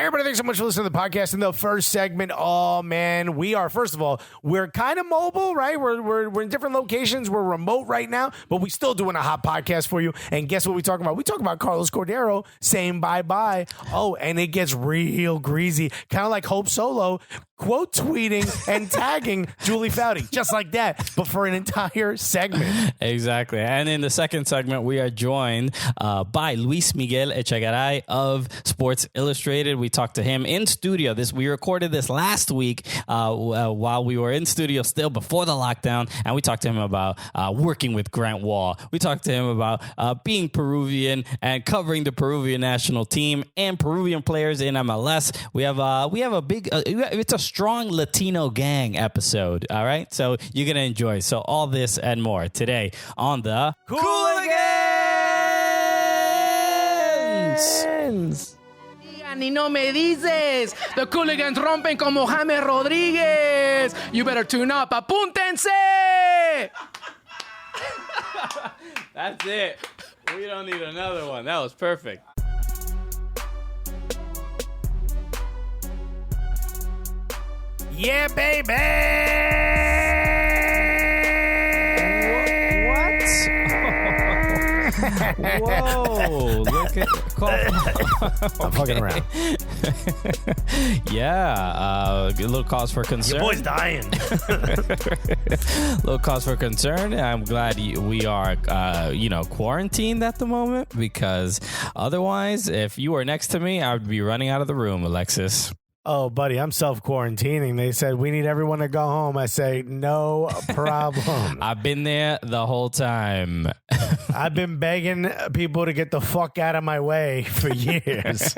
Everybody, thanks so much for listening to the podcast. In the first segment, oh man, we are, first of all, we're kind of mobile, right? We're in different locations. We're remote right now, but we still doing a hot podcast for you. And guess what we talk about? We talk about Carlos Cordeiro saying bye-bye. Oh, and it gets real greasy, kind of like Hope Solo quote tweeting and tagging Julie Foudy, just like that, but for an entire segment. Exactly. And in the second segment, we are joined by Luis Miguel Echegaray of Sports Illustrated. We talked to him in studio. We recorded this last week while we were in studio still before the lockdown, and we talked to him about working with Grant Wall. We talked to him about being Peruvian and covering the Peruvian national team and Peruvian players in MLS. We have a big it's a strong Latino gang episode. All right, so you're gonna enjoy. So all this and more today on the Cooligans. Ni no me dices. The Cooligans rompen como James Rodríguez. You better tune up. Apúntense. That's it. We don't need another one. That was perfect. Yeah, baby. Whoa, look at I'm fucking around. Yeah, a little cause for concern. Your boy's dying. Little cause for concern. I'm glad we are, quarantined at the moment, because otherwise, if you were next to me, I would be running out of the room, Alexis. Oh, buddy, I'm self-quarantining. They said, we need everyone to go home. I say, no problem. I've been there the whole time. I've been begging people to get the fuck out of my way for years.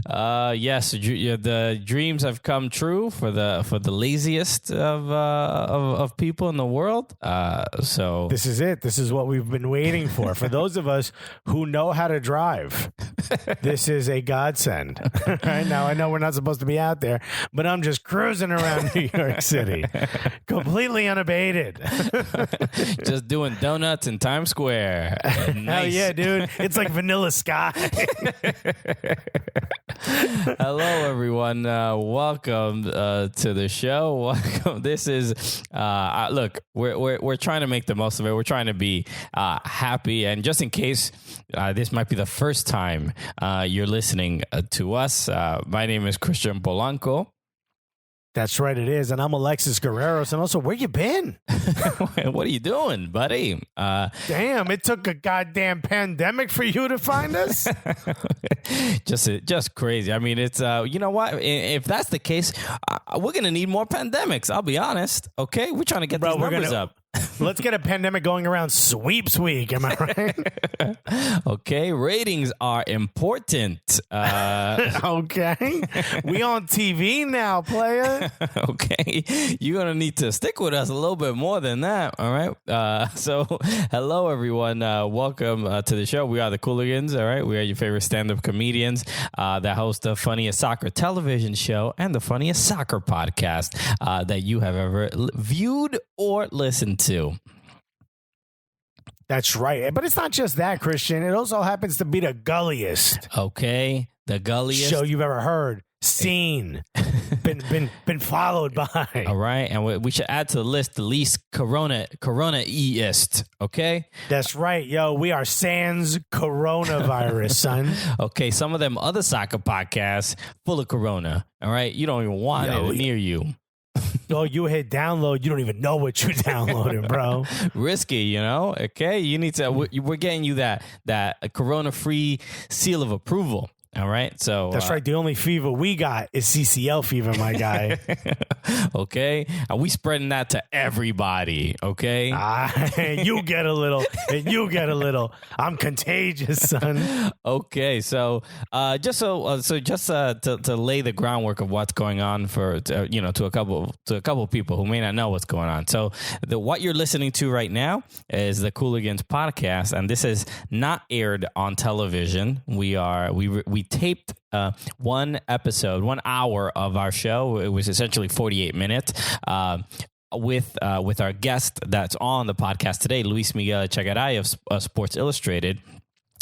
Yes, the dreams have come true for the laziest of people in the world. So this is it. This is what we've been waiting for. For those of us who know how to drive, this is a godsend. Right now, I know we're not supposed to be out there, but I'm just cruising around New York City, completely unabated. Just doing donuts in Times Square. Nice. Hell yeah, dude. It's like Vanilla Sky. Hello, everyone. Welcome to the show. Welcome. This is look. We're trying to make the most of it. We're trying to be happy, and just in case this might be the first time you're listening to us, my name is Christian Polanco. That's right, it is. And I'm Alexis Guerreros. And also, where you been? What are you doing, buddy? Damn, it took a goddamn pandemic for you to find us? Just crazy. I mean, it's, you know what? If that's the case, we're going to need more pandemics. I'll be honest. Okay? We're trying to get these numbers up. Let's get a pandemic going around Sweeps Week. Am I right? Okay. Ratings are important. Okay. We on TV now, player. Okay. You're going to need to stick with us a little bit more than that. All right. So hello, everyone. Welcome to the show. We are the Cooligans. All right. We are your favorite stand-up comedians that host the funniest soccer television show and the funniest soccer podcast that you have ever viewed or listened to. That's right. But it's not just that, Christian. It also happens to be the gulliest. Okay. The gulliest show you've ever heard, seen, been followed by. All right. And we should add to the list the least corona-eist. Okay. That's right. Yo, we are sans coronavirus, son. Okay. Some of them other soccer podcasts full of corona. All right. You don't even want it near you. Oh, you hit download. You don't even know what you're downloading, bro. Risky, you know? Okay. You need to, we're getting you that corona-free seal of approval. All right. So that's right. The only fever we got is CCL fever, my guy. Okay. Are we spreading that to everybody? Okay. You get a little and you get a little. I'm contagious, son. Okay. So just to lay the groundwork of what's going on for, to a couple people who may not know what's going on. So what you're listening to right now is the Cooligans podcast. And this is not aired on television. We taped one episode, 1 hour of our show. It was essentially 48 minutes with our guest that's on the podcast today, Luis Miguel Echegaray of Sports Illustrated.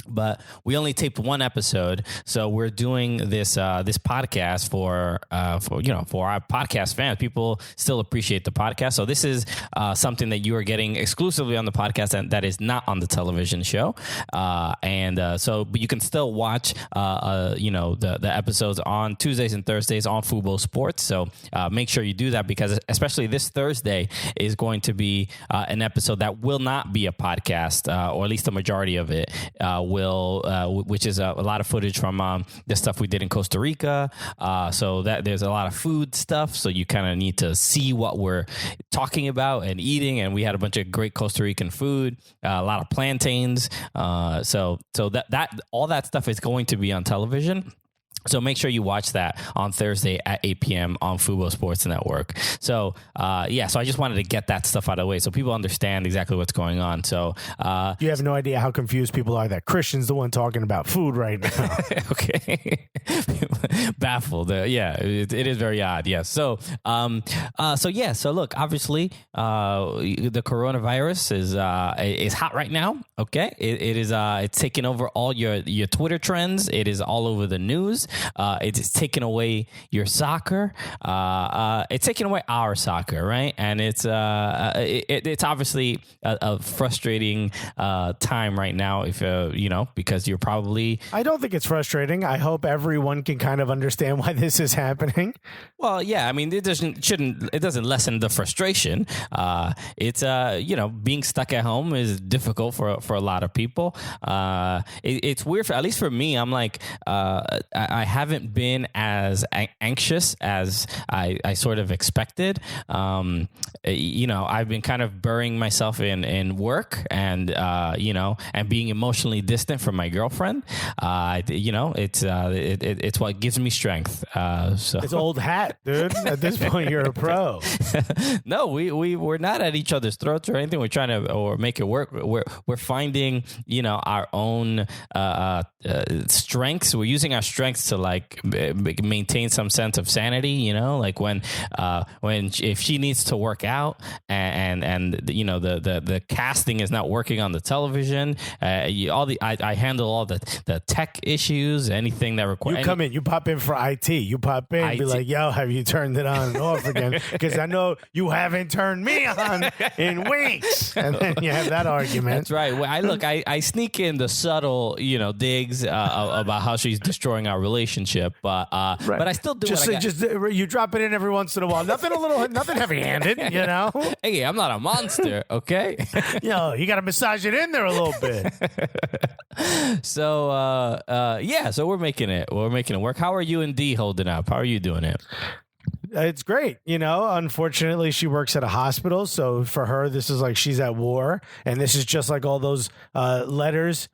But we only taped one episode, so we're doing this podcast for our podcast fans. People still appreciate the podcast, so this is something that you are getting exclusively on the podcast, and that is not on the television show. But you can still watch the episodes on Tuesdays and Thursdays on Fubo Sports. So make sure you do that, because especially this Thursday is going to be an episode that will not be a podcast, or at least the majority of it which is a lot of footage from the stuff we did in Costa Rica. So that there's a lot of food stuff. So you kind of need to see what we're talking about and eating. And we had a bunch of great Costa Rican food, a lot of plantains. So that all that stuff is going to be on television. So make sure you watch that on Thursday at 8 p.m. on Fubo Sports Network. So, so I just wanted to get that stuff out of the way so people understand exactly what's going on. So, you have no idea how confused people are that Christian's the one talking about food right now. Okay. Baffled. It is very odd. Yes. So look, obviously, the coronavirus is hot right now. Okay. It's taking over all your Twitter trends. It is all over the news. It's taking away your soccer. It's taking away our soccer, right? And it's obviously a frustrating time right now. If because you're probably. I don't think it's frustrating. I hope everyone can kind of understand why this is happening. Well, yeah. I mean, it doesn't lessen the frustration. It's being stuck at home is difficult for a lot of people. It's weird, at least for me. I'm like, I haven't been as anxious as I sort of expected. I've been kind of burying myself in work and being emotionally distant from my girlfriend. It's what gives me strength. It's old hat, dude. At this point, you're a pro. No, we're not at each other's throats or anything. We're trying to or make it work. We're finding our own strengths. We're using our strengths to like maintain some sense of sanity, like if she needs to work out and the casting is not working on the television, I handle all the tech issues, anything that requires. You pop in for IT. You pop in, be like, yo, have you turned it on and off again? Because I know you haven't turned me on in weeks. And then you have that argument. That's right. Well, I sneak in the subtle, digs about how she's destroying our relationship, but I still do. You drop it in every once in a while. Nothing heavy-handed, Hey, I'm not a monster, okay? You got to massage it in there a little bit. So we're making it work. How are you and D holding up? How are you doing it? It's great. Unfortunately, she works at a hospital. So for her, this is like she's at war. And this is just like all those letters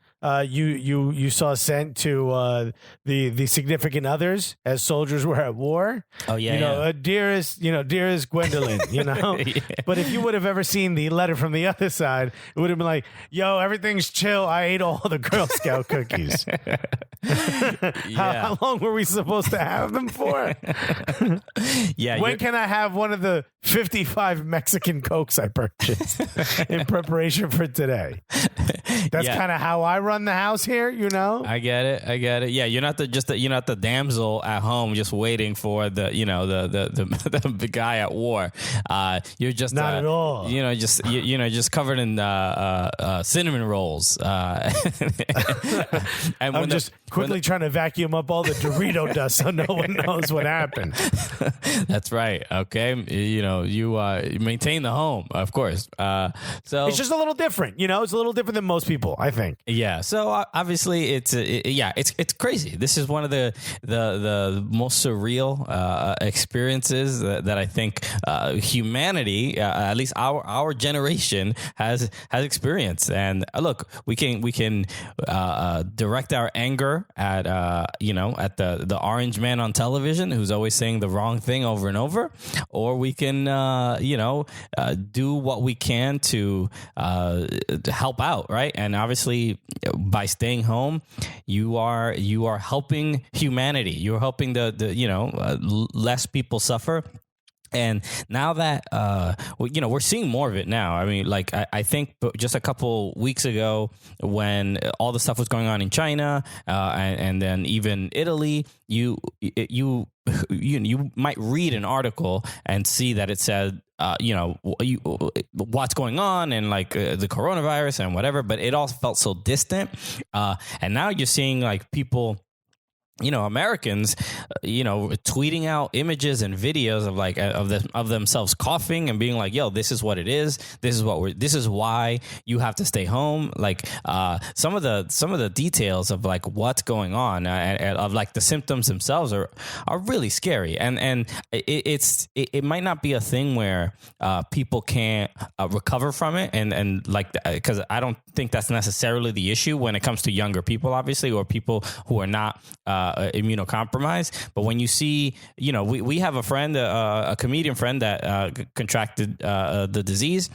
you saw sent to the significant others as soldiers were at war. Oh yeah, dearest Gwendolyn. Yeah. But if you would have ever seen the letter from the other side, it would have been like, "Yo, everything's chill. I ate all the Girl Scout cookies." How long were we supposed to have them for? When can I have one of the 55 Mexican Cokes I purchased in preparation for today? That's kind of how I run the house here, I get it. Yeah, you're not the damsel at home just waiting for the guy at war. You're just not at all. Just covered in cinnamon rolls. And I'm just quickly trying to vacuum up all the Dorito dust so no one knows what happened. That's right. Okay, you maintain the home, of course. So it's just a little different. It's a little different than most people, I think. Yeah. So obviously, it's crazy. This is one of the most surreal experiences that I think humanity, at least our generation, has experienced. And look, we can direct our anger at the orange man on television who's always saying the wrong thing over and over, or we can do what we can to help out, right? And obviously, by staying home, you are helping humanity. You're helping the less people suffer. And now that, we're seeing more of it now. I mean, like, I think just a couple weeks ago when all the stuff was going on in China and then even Italy, you might read an article and see that it said, what's going on and like the coronavirus and whatever, but it all felt so distant. And now you're seeing like people, Americans, tweeting out images and videos of like of themselves coughing and being like, "Yo, this is what it is. This is why you have to stay home." Like some of the details of like what's going on of like the symptoms themselves are really scary. And it might not be a thing where people can't recover from it, and like because I don't think that's necessarily the issue when it comes to younger people, obviously, or people who are not immunocompromised. But when you see, we have a friend, a comedian friend that contracted the disease.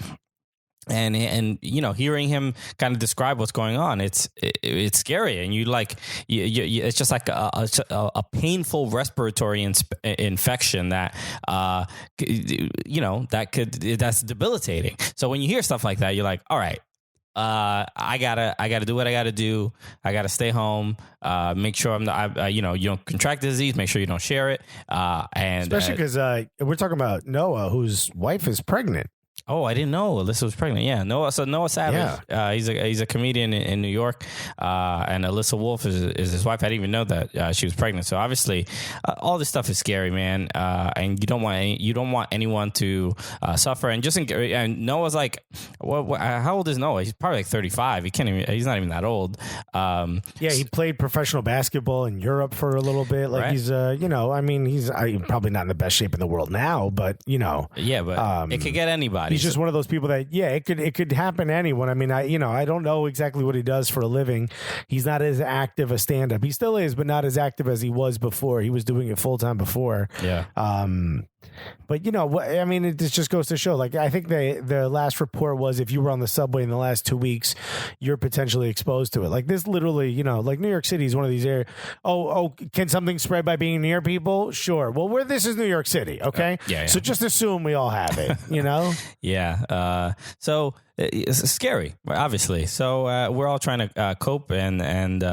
And hearing him kind of describe what's going on, it's scary, and it's just like a painful respiratory infection that that's debilitating. So when you hear stuff like that, you're like, all right, I gotta do what I gotta do. I gotta stay home. Make sure you don't contract the disease. Make sure you don't share it. And especially because we're talking about Noah, whose wife is pregnant. Oh, I didn't know Alyssa was pregnant. Yeah, Noah Savage. Yeah. He's a comedian in New York, and Alyssa Wolf is his wife. I didn't even know that she was pregnant. So obviously, all this stuff is scary, man. And you don't want anyone to suffer. And and Noah's like, how old is Noah? He's probably like 35. He's not even that old. He played professional basketball in Europe for a little bit. Like, right? He's he's probably not in the best shape in the world now, but yeah, but it could get anybody. He's just one of those people that, it could happen to anyone. I mean, I don't know exactly what he does for a living. He's not as active a stand-up. He still is, but not as active as he was before. He was doing it full-time before. Yeah. But it just goes to show, like, I think the last report was if you were on the subway in the last 2 weeks, you're potentially exposed to it. Like, this literally, like New York City is one of these areas. Oh, can something spread by being near people? Sure. Well, this is New York City, okay? Yeah. So just assume we all have it, Yeah. So it's scary, obviously. So we're all trying to cope, and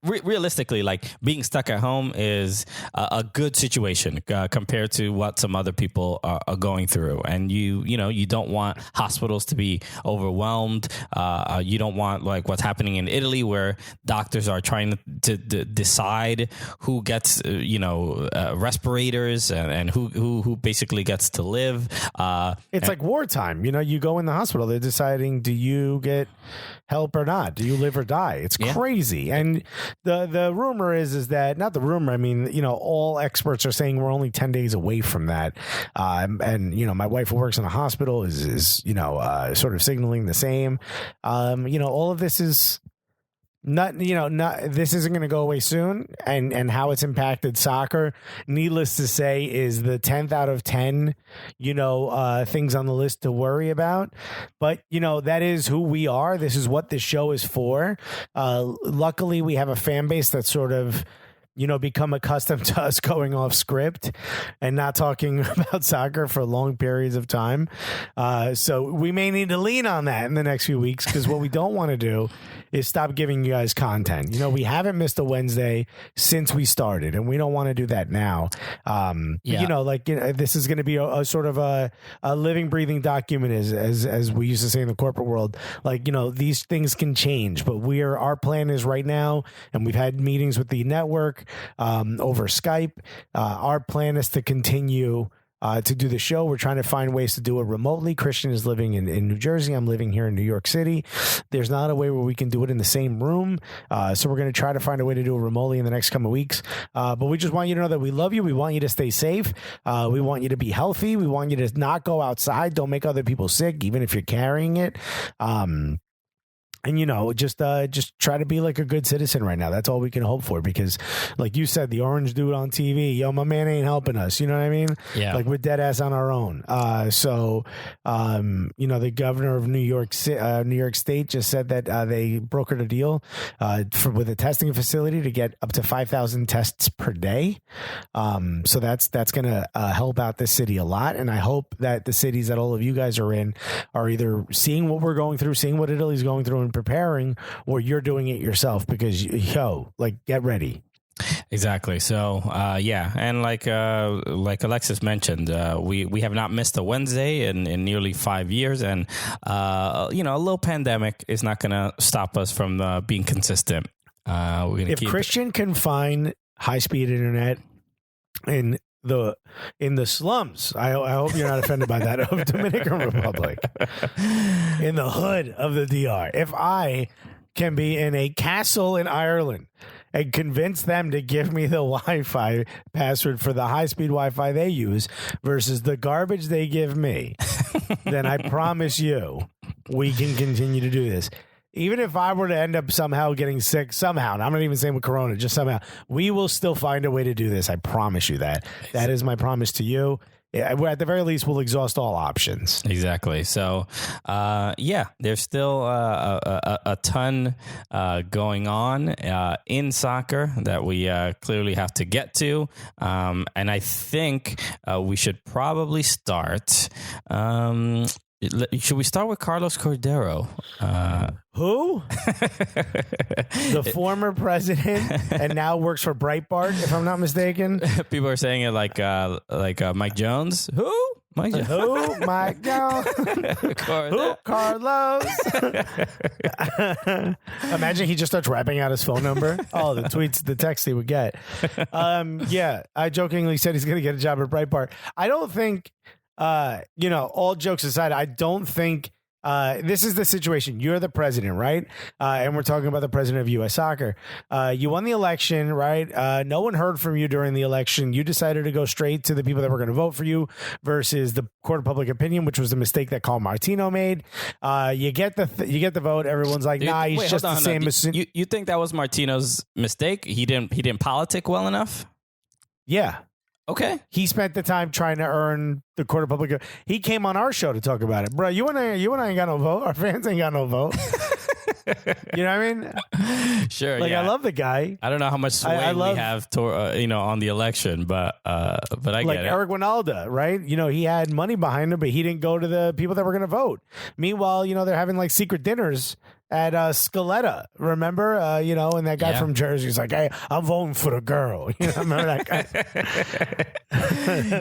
realistically, like, being stuck at home is a good situation compared to what some other people are going through. And you don't want hospitals to be overwhelmed. You don't want like what's happening in Italy, where doctors are trying to decide who gets respirators and who basically gets to live. It's like wartime. You go in the hospital, they're deciding, do you get help or not? Do you live or die? It's crazy. And the rumor is that, not the rumor, I mean, all experts are saying we're only 10 days away from that. And my wife who works in a hospital is sort of signaling the same. All of this is this isn't going to go away soon, and how it's impacted soccer, needless to say, is the 10th out of 10 things on the list to worry about. But that is who we are. This is what this show is for. Luckily we have a fan base that's sort of become accustomed to us going off script and not talking about soccer for long periods of time. So we may need to lean on that in the next few weeks, because what we don't want to do is stop giving you guys content. We haven't missed a Wednesday since we started, and we don't want to do that now. This is going to be a sort of a living, breathing document, as we used to say in the corporate world. Like, these things can change, but our plan is right now, and we've had meetings with the network over Skype. Our plan is to continue to do the show. We're trying to find ways to do it remotely. Christian is living in New Jersey. I'm living here in New York City. There's not a way where we can do it in the same room. So we're going to try to find a way to do it remotely in the next couple of weeks. But we just want you to know that we love you. We want you to stay safe. We want you to be healthy. We want you to not go outside. Don't make other people sick, even if you're carrying it. And, just try to be like a good citizen right now. That's all we can hope for, because like you said, the orange dude on TV, my man ain't helping us. You know what I mean? Yeah. Like we're dead ass on our own. So, the governor of New York State just said that they brokered a deal with a testing facility to get up to 5,000 tests per day. So that's going to help out the city a lot. And I hope that the cities that all of you guys are in are either seeing what we're going through, seeing what Italy's going through, and preparing, or you're doing it yourself, because get ready. Exactly. So and like Alexis mentioned, we have not missed a Wednesday in nearly 5 years, and a little pandemic is not going to stop us from being consistent. We're going to if Christian can find high-speed internet in the slums, I hope you're not offended by that, of Dominican Republic, in the hood of the DR. If I can be in a castle in Ireland and convince them to give me the Wi-Fi password for the high-speed Wi-Fi they use versus the garbage they give me, then I promise you we can continue to do this. Even if I were to end up somehow getting sick, and I'm not even saying with Corona, just somehow, we will still find a way to do this. I promise you that. That is my promise to you. At the very least, we'll exhaust all options. Exactly. So, there's still a ton going on in soccer that we clearly have to get to. And I think we should probably start. Should we start with Carlos Cordeiro? Who? The former president and now works for Breitbart, if I'm not mistaken. People are saying it like Mike Jones. Who? Mike Jones. Who? Mike Jones. Who? Carlos. Imagine he just starts rapping out his phone number. Oh, the text he would get. I jokingly said he's going to get a job at Breitbart. I don't think, all jokes aside, I don't think this is the situation. You're the president, right? And we're talking about the president of U.S. Soccer. You won the election, right? No one heard from you during the election. You decided to go straight to the people that were going to vote for you versus the court of public opinion, which was the mistake that Carl Martino made. You get the vote. Everyone's like, nah, he's just the same as. You think that was Martino's mistake? He didn't politic well enough? Yeah. Okay. He spent the time trying to earn the court of public. He came on our show to talk about it. Bro, you and I ain't got no vote. Our fans ain't got no vote. You know what I mean? Sure. I love the guy. I don't know how much sway we have on the election, but I get it. Like Eric Winalda, right? He had money behind him, but he didn't go to the people that were going to vote. Meanwhile, they're having like secret dinners at Scaletta, remember? And that guy from Jersey's like, hey, I'm voting for the girl. Remember that guy?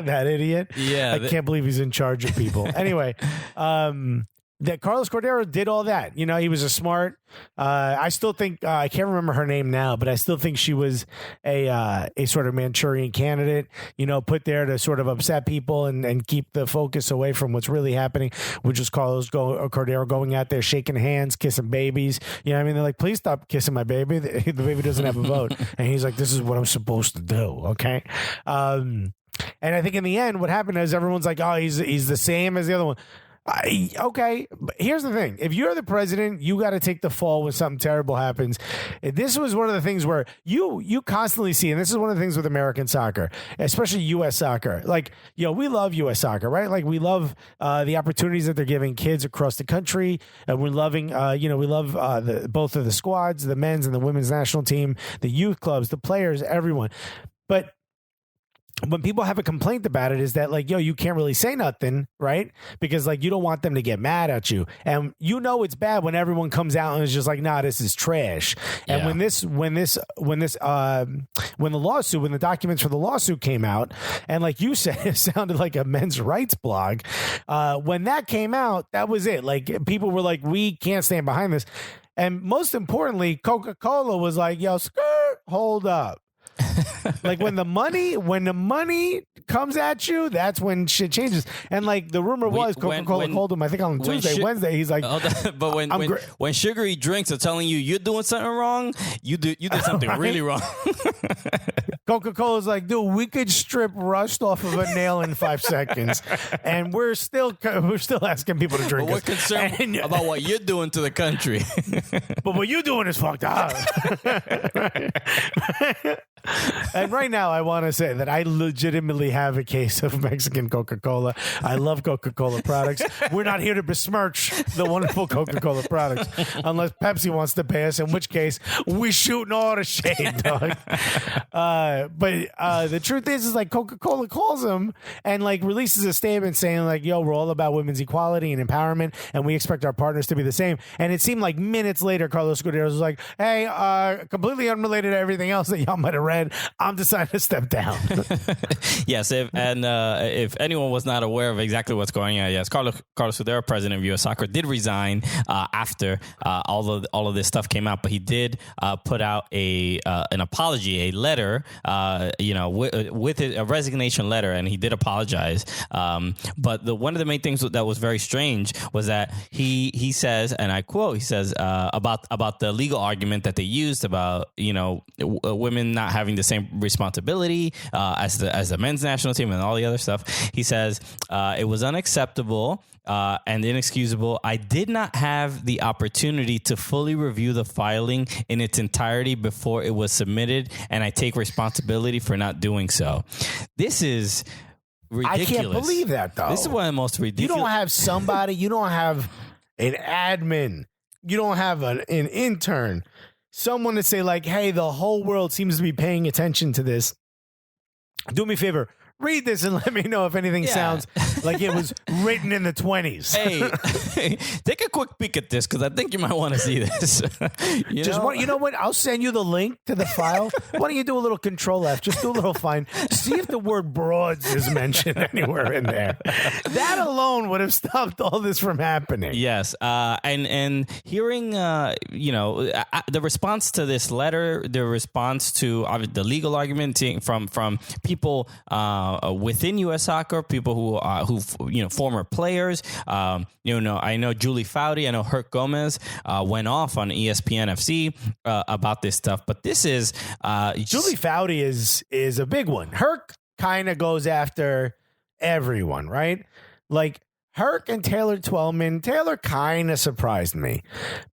That idiot? Yeah. I can't believe he's in charge of people. Anyway, that Carlos Cordeiro did all that. He was a smart. I still think I can't remember her name now, but I still think she was a sort of Manchurian candidate. Put there to sort of upset people and keep the focus away from what's really happening, which is Carlos Cordeiro going out there shaking hands, kissing babies. They're like, please stop kissing my baby. The baby doesn't have a vote, and he's like, this is what I'm supposed to do. Okay. And I think in the end, what happened is everyone's like, oh, he's the same as the other one. Okay, but here's the thing. If you're the president, you got to take the fall when something terrible happens. This was one of the things where you constantly see, and this is one of the things with American soccer, especially U.S. soccer. Like, we love U.S. soccer, right? Like, we love the opportunities that they're giving kids across the country. And we're loving, we love both of the squads, the men's and the women's national team, the youth clubs, the players, everyone. But when people have a complaint about it is that like, you can't really say nothing, right? Because like, you don't want them to get mad at you. And it's bad when everyone comes out and is just like, nah, this is trash. And when the documents for the lawsuit came out, and like you said, it sounded like a men's rights blog. When that came out, that was it. Like people were like, we can't stand behind this. And most importantly, Coca-Cola was like, yo, skirt, hold up. Like when the money comes at you, that's when shit changes. And like the rumor was Coca-Cola called him, I think on Tuesday, Wednesday, he's like, but when sugary drinks are telling you you're doing something wrong, you did something really wrong. Coca-Cola's like, dude, we could strip rust off of a nail in 5 seconds, and we're still asking people to drink. But we're concerned about what you're doing to the country. But what you're doing is fucked up. And right now, I want to say that I legitimately have a case of Mexican Coca-Cola. I love Coca-Cola products. We're not here to besmirch the wonderful Coca-Cola products, unless Pepsi wants to pay us, in which case we shooting all the shade, dog. But the truth is like Coca-Cola calls them and like releases a statement saying like, yo, we're all about women's equality and empowerment, and we expect our partners to be the same. And it seemed like minutes later, Carlos Cordeiro was like, hey, completely unrelated to everything else that y'all might have read, I'm deciding to step down. Yes, if anyone was not aware of exactly what's going on, yes, Carlos Cordeiro, president of U.S. Soccer, did resign after all of this stuff came out, but he did put out an apology, a letter, with a resignation letter, and he did apologize. But one of the main things that was very strange was that he says, and I quote, he says about the legal argument that they used about women not having the same responsibility as the men's national team and all the other stuff. He says it was unacceptable and inexcusable. I did not have the opportunity to fully review the filing in its entirety before it was submitted, and I take responsibility for not doing so. This is ridiculous. I can't believe that, though. This is one of the most ridiculous. You don't have somebody, you don't have an admin, you don't have an intern, someone to say like, hey, the whole world seems to be paying attention to this. Do me a favor. Read this and let me know if anything sounds like it was written in the 20s. Hey, take a quick peek at this because I think you might want to see this. You know what? I'll send you the link to the file. Why don't you do a little Control F? Just do a little find. See if the word broads is mentioned anywhere in there. That alone would have stopped all this from happening. Yes, and hearing the response to this letter, the response to the legal argument from people within U.S. Soccer, people who former players. I know Julie Foudy, I know Herc Gomez went off on ESPN FC about this stuff, but this is Julie Foudy is a big one. Herc kind of goes after everyone, right? Like Herc and Taylor Twellman. Taylor kind of surprised me,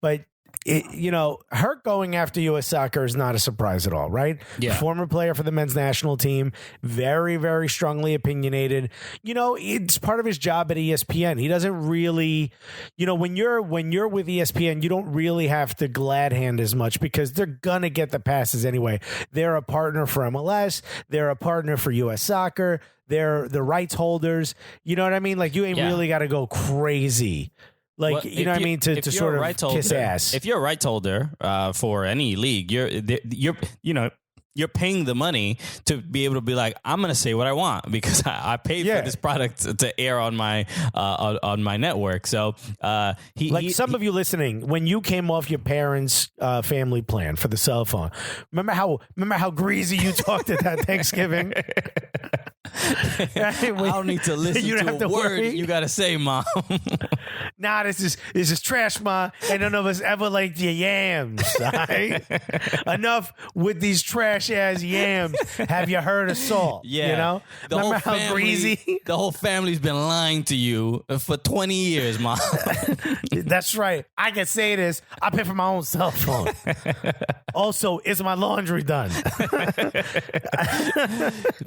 but Herc going after U.S. Soccer is not a surprise at all, right? Yeah. Former player for the men's national team, very, very strongly opinionated. It's part of his job at ESPN. He doesn't really, when you're with ESPN, you don't really have to glad hand as much because they're gonna get the passes anyway. They're a partner for MLS. They're a partner for U.S. Soccer. They're the rights holders. You know what I mean? Like you ain't really got to go crazy. Like, what I mean? To sort of kiss ass. If you're a rights holder for any league, you're paying the money to be able to be like, I'm going to say what I want because I paid for this product to air on my network. So some of you listening, when you came off your parents' family plan for the cell phone, remember how greasy you talked at that Thanksgiving? I don't need to listen to a word you got to say, Mom. Nah, this is trash, Ma. Ain't none of us ever liked your yams. Right? Enough with these trash ass yams. Have you heard of salt? Yeah. Remember how greasy? The whole family's been lying to you for 20 years, Mom. That's right. I can say this. I pay for my own cell phone. Also, is my laundry done?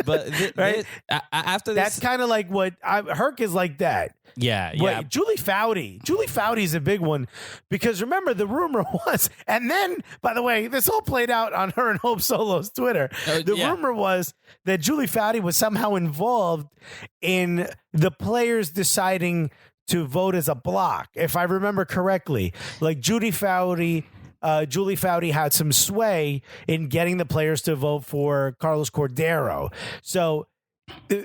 But right? After this, that's kind of like what Herc is like that. Yeah. But Julie Foudy is a big one because remember the rumor was, and then by the way, this all played out on her and Hope Solo's Twitter. The rumor was that Julie Foudy was somehow involved in the players deciding to vote as a block, if I remember correctly. Like Julie Foudy had some sway in getting the players to vote for Carlos Cordeiro. So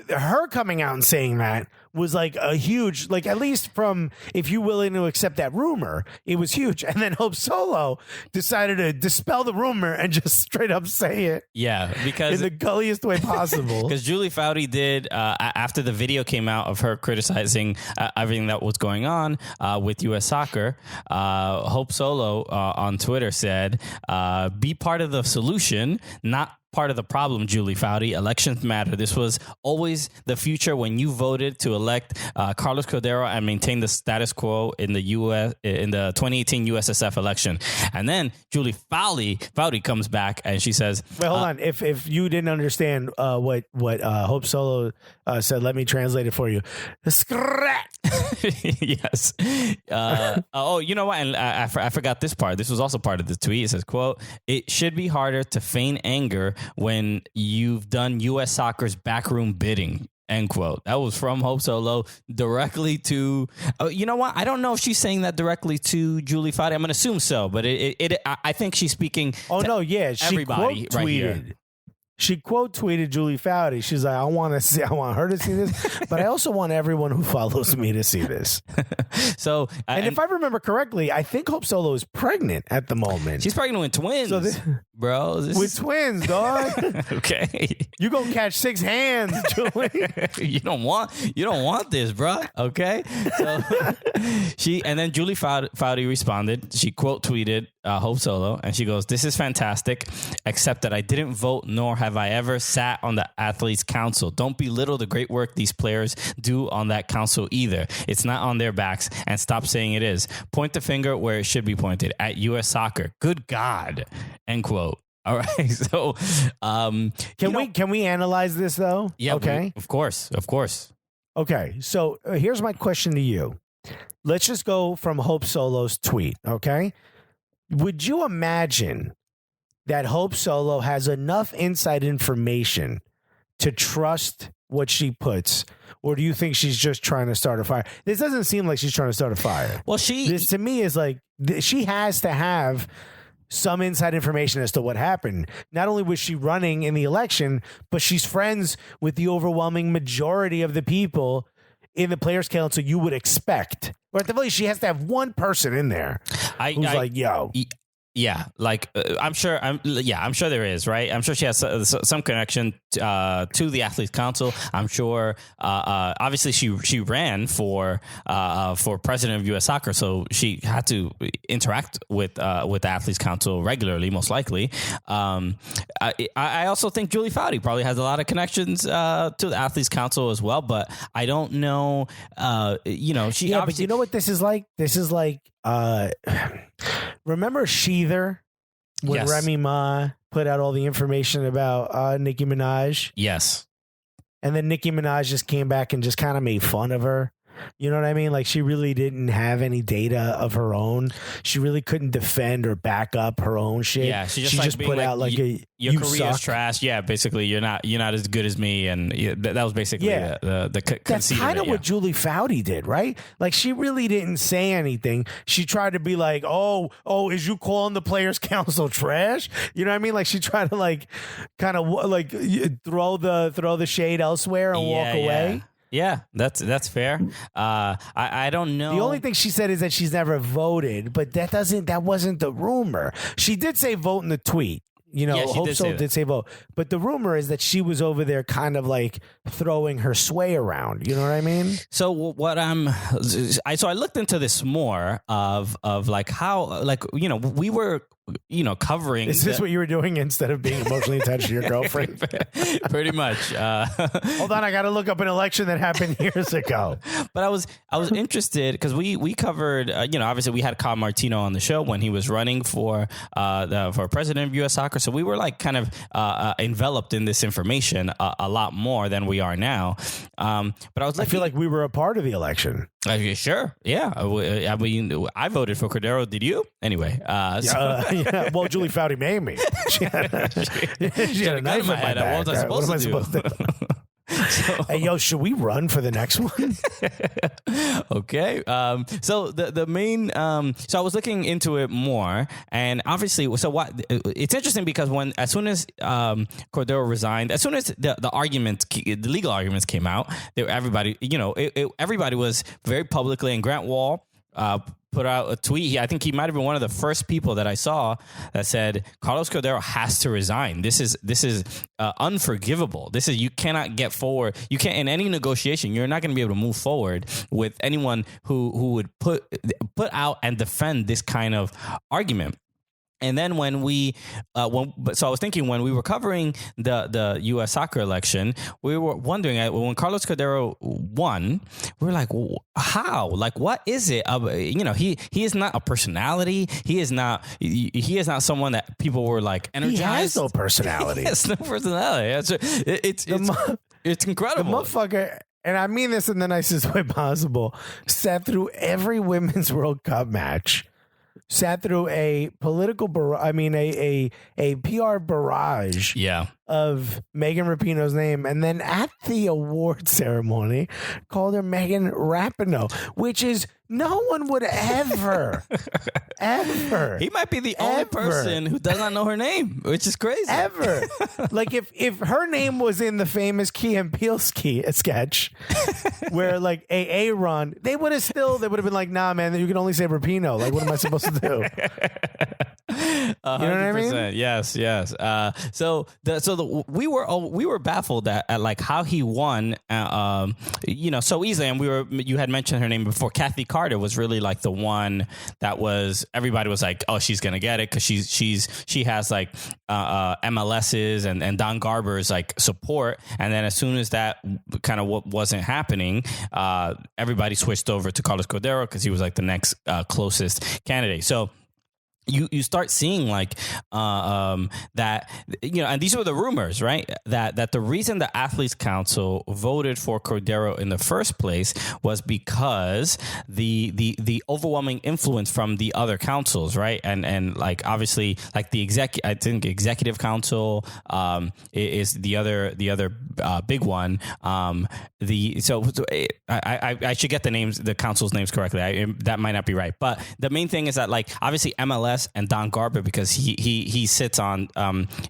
her coming out and saying that was like a huge, like, at least from, if you're willing to accept that rumor, it was huge. And then Hope Solo decided to dispel the rumor and just straight up say it. Yeah, because in the gulliest way possible. Because Julie Foudy did, after the video came out of her criticizing everything that was going on with U.S. soccer, Hope Solo on Twitter said, be part of the solution, not part of the problem, Julie Foudy. Elections matter. This was always the future when you voted to elect Carlos Cordeiro and maintain the status quo in the 2018 USSF election. And then Julie Foudy comes back and she says, wait, hold on. If you didn't understand what Hope Solo said, let me translate it for you. Yes. You know what? And I forgot this part. This was also part of the tweet. It says, quote, it should be harder to feign anger when you've done U.S. soccer's backroom bidding. End quote. That was from Hope Solo directly to, you know what? I don't know if she's saying that directly to Julie Foudy. I'm going to assume so, but I think she's speaking she everybody quote right tweeted. here. She quote tweeted Julie Foudy. She's like, I want her to see this, but I also want everyone who follows me to see this. So, and if I remember correctly, I think Hope Solo is pregnant at the moment. She's pregnant with twins, bro. With twins, dog. Okay, you gonna catch 6 hands, Julie. you don't want this, bro. Okay, so and then Julie Foudy responded. She quote tweeted Hope Solo, and she goes, "This is fantastic, except that I didn't vote, nor have I ever sat on the Athletes Council. Don't belittle the great work these players do on that council either. It's not on their backs, and stop saying it is. Point the finger where it should be pointed, at U.S. soccer. Good God." End quote. All right. So, can we analyze this though? Yeah. Okay. Of course. Okay. So here's my question to you. Let's just go from Hope Solo's tweet. Okay. Would you imagine that Hope Solo has enough inside information to trust what she puts? Or do you think she's just trying to start a fire? This doesn't seem like she's trying to start a fire. Well, this to me is like, she has to have some inside information as to what happened. Not only was she running in the election, but she's friends with the overwhelming majority of the people in the Players Council you would expect. Or at the very least, she has to have one person in there who's like, yo. Yeah, like I'm sure there is, right? I'm sure she has some connection to the Athletes Council. I'm sure, obviously, she ran for president of U.S. Soccer, so she had to interact with the Athletes Council regularly, most likely. I also think Julie Foudy probably has a lot of connections to the Athletes Council as well, but I don't know. But you know what this is like? This is like. Remember Sheether when Yes. Remy Ma put out all the information about Nicki Minaj? Yes. And then Nicki Minaj just came back and just kind of made fun of her. You know what I mean? Like, she really didn't have any data of her own. She really couldn't defend or back up her own shit. Yeah, she just put like, out like your you career is suck. trash. Yeah, basically you're not as good as me, and that was basically the That's conceit kind of it, what Julie Foudy did, right? Like, she really didn't say anything. She tried to be like, oh, is you calling the Players Council trash? You know what I mean? Like, she tried to like kind of like throw the shade elsewhere and walk away. Yeah, that's fair. I don't know. The only thing she said is that she's never voted, but that wasn't the rumor. She did say vote in the tweet. You know, Hope Solo did say vote. But the rumor is that she was over there kind of like throwing her sway around. You know what I mean? So I looked into this more of like how, like, you know, we were, you know, covering. Is this what you were doing instead of being emotionally attached to your girlfriend? Pretty much. Hold on, I got to look up an election that happened years ago. But I was interested because we covered, you know, obviously we had Kyle Martino on the show when he was running for president of U.S. Soccer. So we were like kind of enveloped in this information a lot more than we are now. But I feel like we were a part of the election. Sure. Yeah. I mean, I voted for Cordeiro. Did you? Anyway. Yeah. Well, Julie Foudy made me. She had a knife in my back. What was I supposed to do? Hey, yo, should we run for the next one? Okay. So the main, so I was looking into it more, and obviously, so what? It's interesting because as soon as Cordeiro resigned, as soon as the legal arguments came out, everybody, everybody was very publicly, and Grant Wall put out a tweet. I think he might have been one of the first people that I saw that said Carlos Cordeiro has to resign. This is unforgivable. You cannot get forward. You can't, in any negotiation, you're not going to be able to move forward with anyone who would put out and defend this kind of argument. And then so I was thinking when we were covering the U.S. soccer election, we were wondering when Carlos Cordeiro won, we were like, how? Like, what is it? He is not a personality. He is not someone that people were like energized. He has no personality. He has no personality. It's incredible. The motherfucker. And I mean this in the nicest way possible. Sat through every Women's World Cup match. Sat through a political a PR barrage of Megan Rapinoe's name, and then at the award ceremony called her Megan Rapinoe, which is no one would ever He might be the only person who does not know her name, which is crazy. Ever. Like if her name was in the famous Key and Peele sketch where like AA run, they would have been like, nah, man, you can only say Rapinoe. Like, what am I supposed to do? 100%. You know what I mean? Yes. We were baffled at like how he won, so easily. And you had mentioned her name before. Kathy Carter was really like the one that everybody was like, oh, she's gonna get it because she has like MLS's and Don Garber's like support. And then as soon as that kind of wasn't happening, everybody switched over to Carlos Cordeiro because he was like the next closest candidate. So you start seeing like that, and these were the rumors, right? That the reason the Athletes Council voted for Cordeiro in the first place was because the overwhelming influence from the other councils, right? And like obviously like the Executive Council is the other big one. I should get the council's names correctly. That might not be right, but the main thing is that like obviously MLS and Don Garber, because he sits on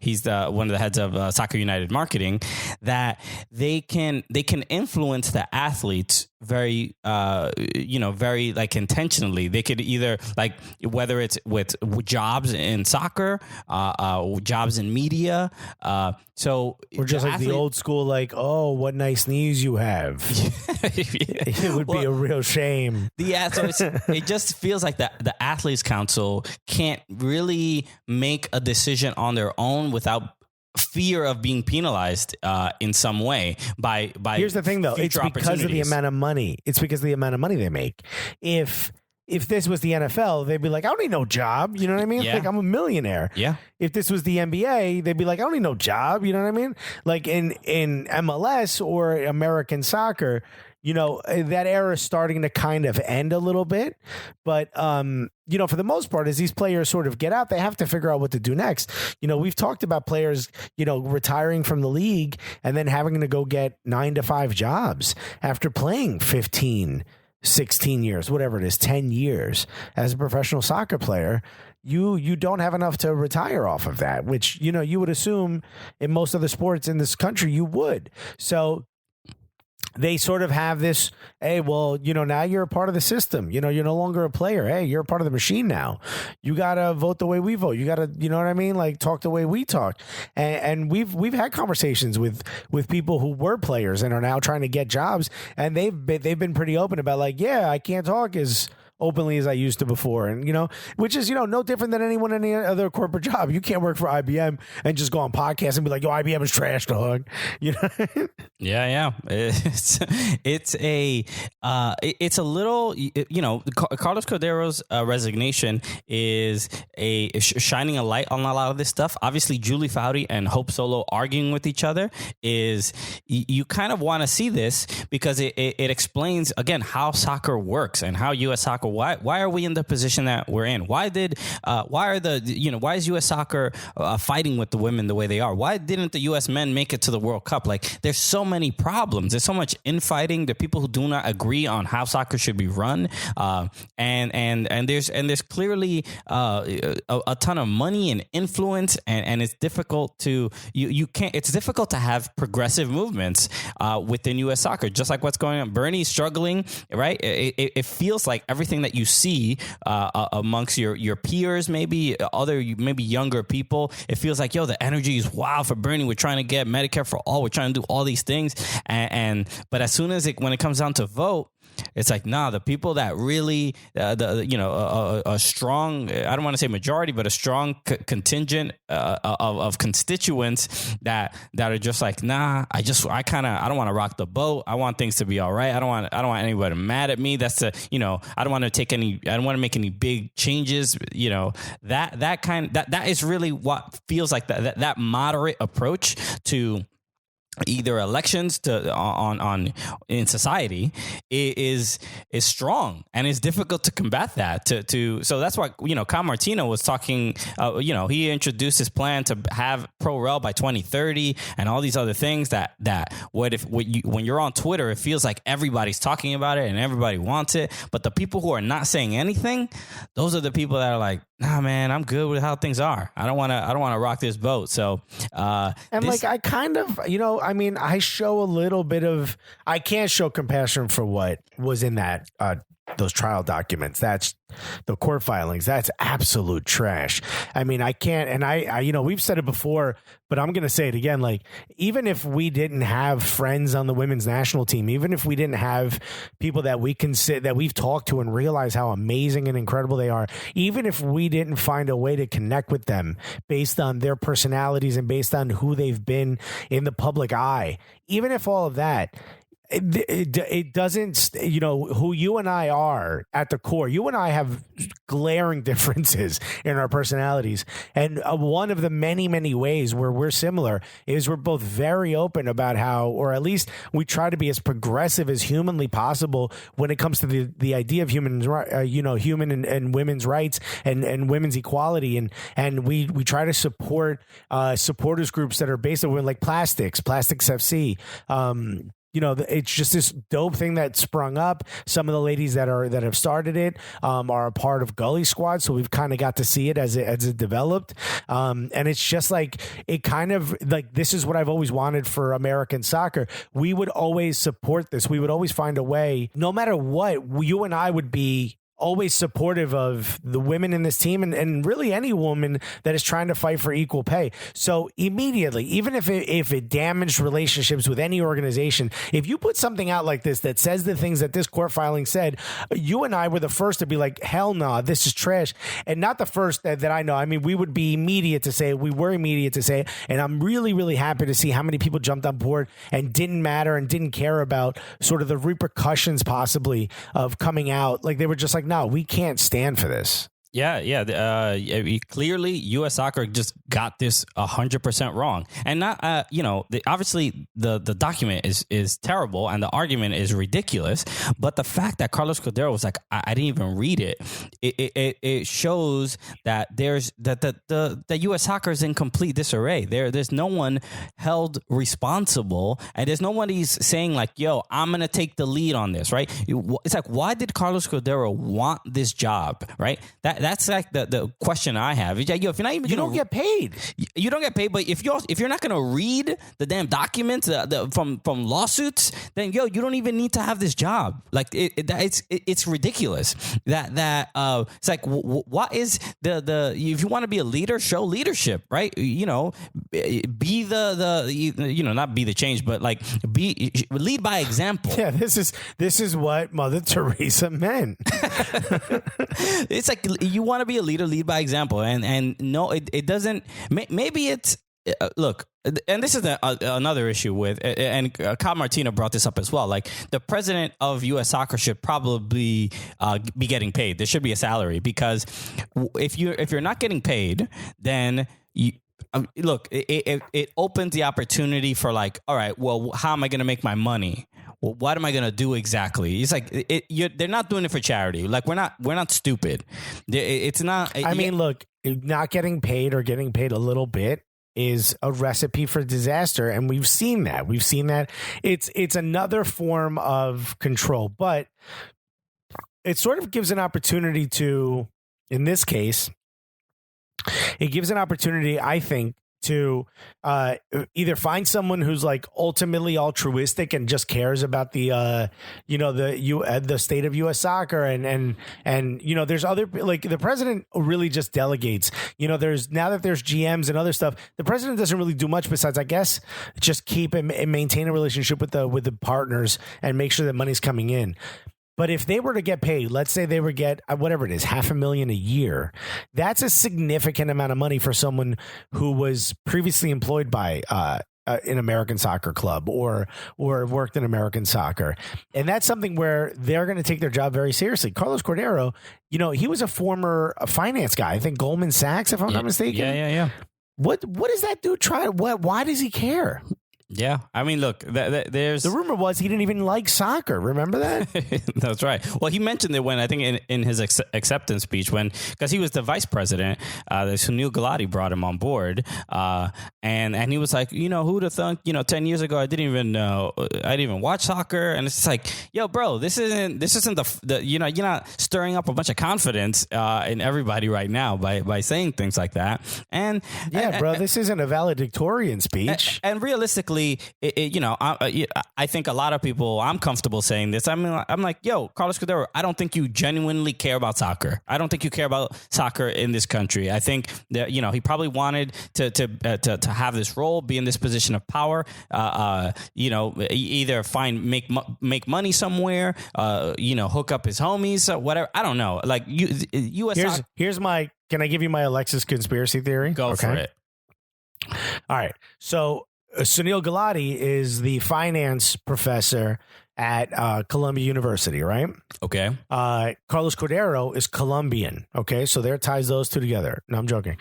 he's one of the heads of Soccer United marketing, that they can influence the athletes very very like intentionally. They could either like whether it's with jobs in soccer, jobs in media, so or just like the old school, like, oh, what nice knees you have. It would be a real shame. So it just feels like the Athletes Council can't really make a decision on their own without fear of being penalized in some way by here's the thing though, it's because of the amount of money. It's because of the amount of money they make. If this was the NFL, they'd be like, I don't need no job. You know what I mean? Yeah. Like, I'm a millionaire. Yeah. If this was the NBA, they'd be like, I don't need no job. You know what I mean? Like in MLS or American soccer, that era is starting to kind of end a little bit. But, for the most part, as these players sort of get out, they have to figure out what to do next. We've talked about players, retiring from the league and then having to go get 9-to-5 jobs after playing 15, 16 years, whatever it is, 10 years as a professional soccer player. You don't have enough to retire off of that, which, you would assume in most other sports in this country you would. So they sort of have this, hey, well, now you're a part of the system. You're no longer a player. Hey, you're a part of the machine now. You got to vote the way we vote. You got to, you know what I mean? Like, talk the way we talk. And we've had conversations with people who were players and are now trying to get jobs. And they've been pretty open about like, yeah, I can't talk as openly as I used to before. And, which is, no different than any other corporate job. You can't work for IBM and just go on podcasts and be like, yo, IBM is trash, dog. Yeah. It's a little, Carlos Cordeiro's resignation is shining a light on a lot of this stuff. Obviously, Julie Foudy and Hope Solo arguing with each other is, you kind of want to see this because it explains, again, how soccer works and how U.S. soccer why are we in the position that we're in? Why is U.S. soccer fighting with the women the way they are? Why didn't the U.S. men make it to the World Cup? Like, there's so many problems. There's so much infighting. There are people who do not agree on how soccer should be run, and there's clearly a ton of money and influence, and it's difficult to you can't. It's difficult to have progressive movements within U.S. soccer, just like what's going on. Bernie's struggling, right? It feels like everything that you see amongst your peers, maybe younger people, it feels like, yo, the energy is wild for Bernie. We're trying to get Medicare for all. We're trying to do all these things, but as soon as when it comes down to vote, it's like, nah, the people that really, a strong, I don't want to say majority, but a strong contingent of constituents that are just like, nah, I don't want to rock the boat. I want things to be all right. I don't want anybody mad at me. I don't want to make any big changes. That is really what feels like that moderate approach to either elections in society is strong, and it's difficult to combat that. So that's why Kyle Martino was talking. He introduced his plan to have pro rel by 2030 and all these other things. That when you're on Twitter, it feels like everybody's talking about it and everybody wants it, but the people who are not saying anything, those are the people that are like, nah, man, I'm good with how things are. I don't want to rock this boat. So I kind of, I show a little bit of, I can't show compassion for what was in that those trial documents. That's the court filings. That's absolute trash. I can't, and I we've said it before, but I'm going to say it again. Like, even if we didn't have friends on the women's national team, even if we didn't have people that we can sit, that we've talked to and realize how amazing and incredible they are, even if we didn't find a way to connect with them based on their personalities and based on who they've been in the public eye, even if all of that, it doesn't, who you and I are at the core. You and I have glaring differences in our personalities. And one of the many, many ways where we're similar is we're both very open about how, or at least we try to be as progressive as humanly possible when it comes to the idea of human and women's rights and women's equality. And we try to support supporters groups that are based on like Plastics FC. It's just this dope thing that sprung up. Some of the ladies that have started it are a part of Gully Squad, so we've kind of got to see it as it developed. And it's just like, it kind of like, this is what I've always wanted for American soccer. We would always support this. We would always find a way, no matter what. You and I would be always supportive of the women in this team and really any woman that is trying to fight for equal pay. So immediately, even if it damaged relationships with any organization, if you put something out like this that says the things that this court filing said, you and I were the first to be like, hell no, this is trash. And not the first that I know. We would be immediate to say it. We were immediate to say it. And I'm really, really happy to see how many people jumped on board and didn't matter and didn't care about sort of the repercussions possibly of coming out. Like, they were just like, no, we can't stand for this. Yeah. Clearly, U.S. soccer just got this 100% wrong, and not. Obviously, the document is terrible, and the argument is ridiculous. But the fact that Carlos Cordeiro was like, I didn't even read it. It shows that the U.S. soccer is in complete disarray. There's no one held responsible, and there's nobody's saying like, yo, I'm gonna take the lead on this, right? It's like, why did Carlos Cordeiro want this job, right? That's like the question I have. It's like, yo, if you're not even, you don't get paid. You don't get paid. But if you're not gonna read the damn documents from lawsuits, then you don't even need to have this job. Like, it's ridiculous. It's like, what is the if you want to be a leader, show leadership, right? Be not be the change, but like lead by example. Yeah, this is what Mother Teresa meant. It's like, you want to be a leader, lead by example, and no, it doesn't. Maybe it's look, and this is another issue with, and Kyle Martino brought this up as well. Like, the president of U.S. soccer should probably be getting paid. There should be a salary, because if you're not getting paid, then look, it opens the opportunity for like, all right, well, how am I going to make my money? well, what am I going to do exactly? He's like, they're not doing it for charity. Like, we're not stupid. It's not. I mean, look, not getting paid or getting paid a little bit is a recipe for disaster. And we've seen that. It's another form of control, but it sort of gives an opportunity to, in this case, it gives an opportunity, I think, to either find someone who's like ultimately altruistic and just cares about the state of U.S. soccer and there's other, like, the president really just delegates. Now that there's GMs and other stuff, the president doesn't really do much besides, I guess, just keep and maintain a relationship with the partners and make sure that money's coming in. But if they were to get paid, let's say they would get whatever it is, $500,000 a year, that's a significant amount of money for someone who was previously employed by an American soccer club or worked in American soccer. And that's something where they're going to take their job very seriously. Carlos Cordeiro, he was a former finance guy, I think Goldman Sachs, if I'm not mistaken. Yeah. What does that dude try? Why does he care? Yeah, I mean, look, there's the rumor was he didn't even like soccer. Remember that? That's right. Well, he mentioned it when I think in his acceptance speech because he was the vice president. Sunil Gulati brought him on board, and he was like, who would have thunk? 10 years ago, I didn't even watch soccer, and it's just like, yo, bro, this isn't the you're not stirring up a bunch of confidence in everybody right now by saying things like that. And bro, this isn't a valedictorian speech. And realistically, I think a lot of people, I'm comfortable saying this. I'm like, yo, Carlos Cordeiro, I don't think you genuinely care about soccer. I don't think you care about soccer in this country. I think that, he probably wanted to have this role, be in this position of power, either make money somewhere, hook up his homies, whatever. I don't know. Like U.S. Can I give you my Alexis conspiracy theory? Go for it. All right. So Sunil Gulati is the finance professor at Columbia University, right? Okay. Carlos Cordeiro is Colombian. Okay, so there ties those two together. No, I'm joking.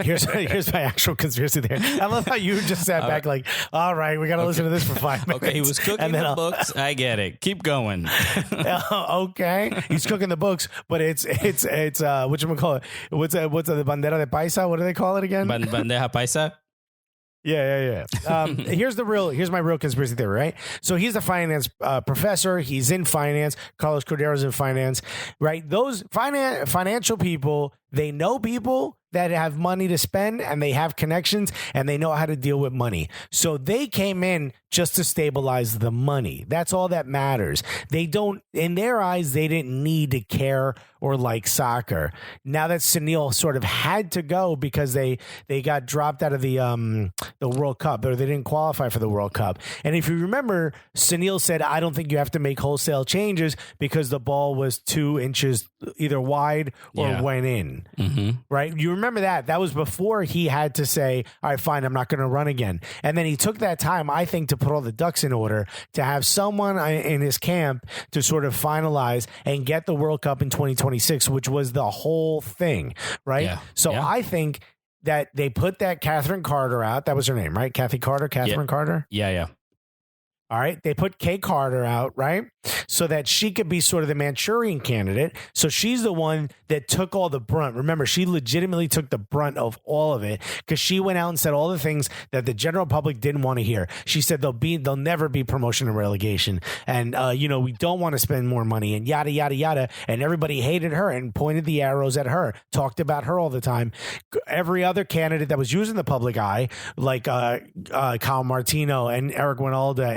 Here's my actual conspiracy theory. I love how you just sat back like, all right, we got to listen to this for 5 minutes. Okay, he was cooking the books. I get it. Keep going. Okay, he's cooking the books, but it's whatchamacallit? What's the bandera de paisa? What do they call it again? Bandeja paisa. Yeah. Here's my real conspiracy theory, right? So he's the finance professor. He's in finance. Carlos Cordeiro's in finance, right? Those financial people, they know people that have money to spend and they have connections and they know how to deal with money. So they came in just to stabilize the money. That's all that matters. They don't, in their eyes, they didn't need to care or like soccer. Now that Sunil sort of had to go because they got dropped out of the World Cup, or they didn't qualify for the World Cup. And if you remember, Sunil said, I don't think you have to make wholesale changes because the ball was 2 inches either wide or went in. Mm-hmm. Right? You remember that? That was before he had to say, all right, fine, I'm not going to run again. And then he took that time, I think, to put all the ducks in order, to have someone in his camp to sort of finalize and get the World Cup in 2026, which was the whole thing, right? Yeah. So I think that they put that Catherine Carter out. That was her name, right? Catherine Carter? Yeah. All right. They put Kay Carter out, right? So that she could be sort of the Manchurian candidate. So she's the one that took all the brunt. Remember, she legitimately took the brunt of all of it because she went out and said all the things that the general public didn't want to hear. She said there'll never be promotion and relegation. And, we don't want to spend more money and yada, yada, yada. And everybody hated her and pointed the arrows at her, talked about her all the time. Every other candidate that was using the public eye, like Kyle Martino and Eric Winalda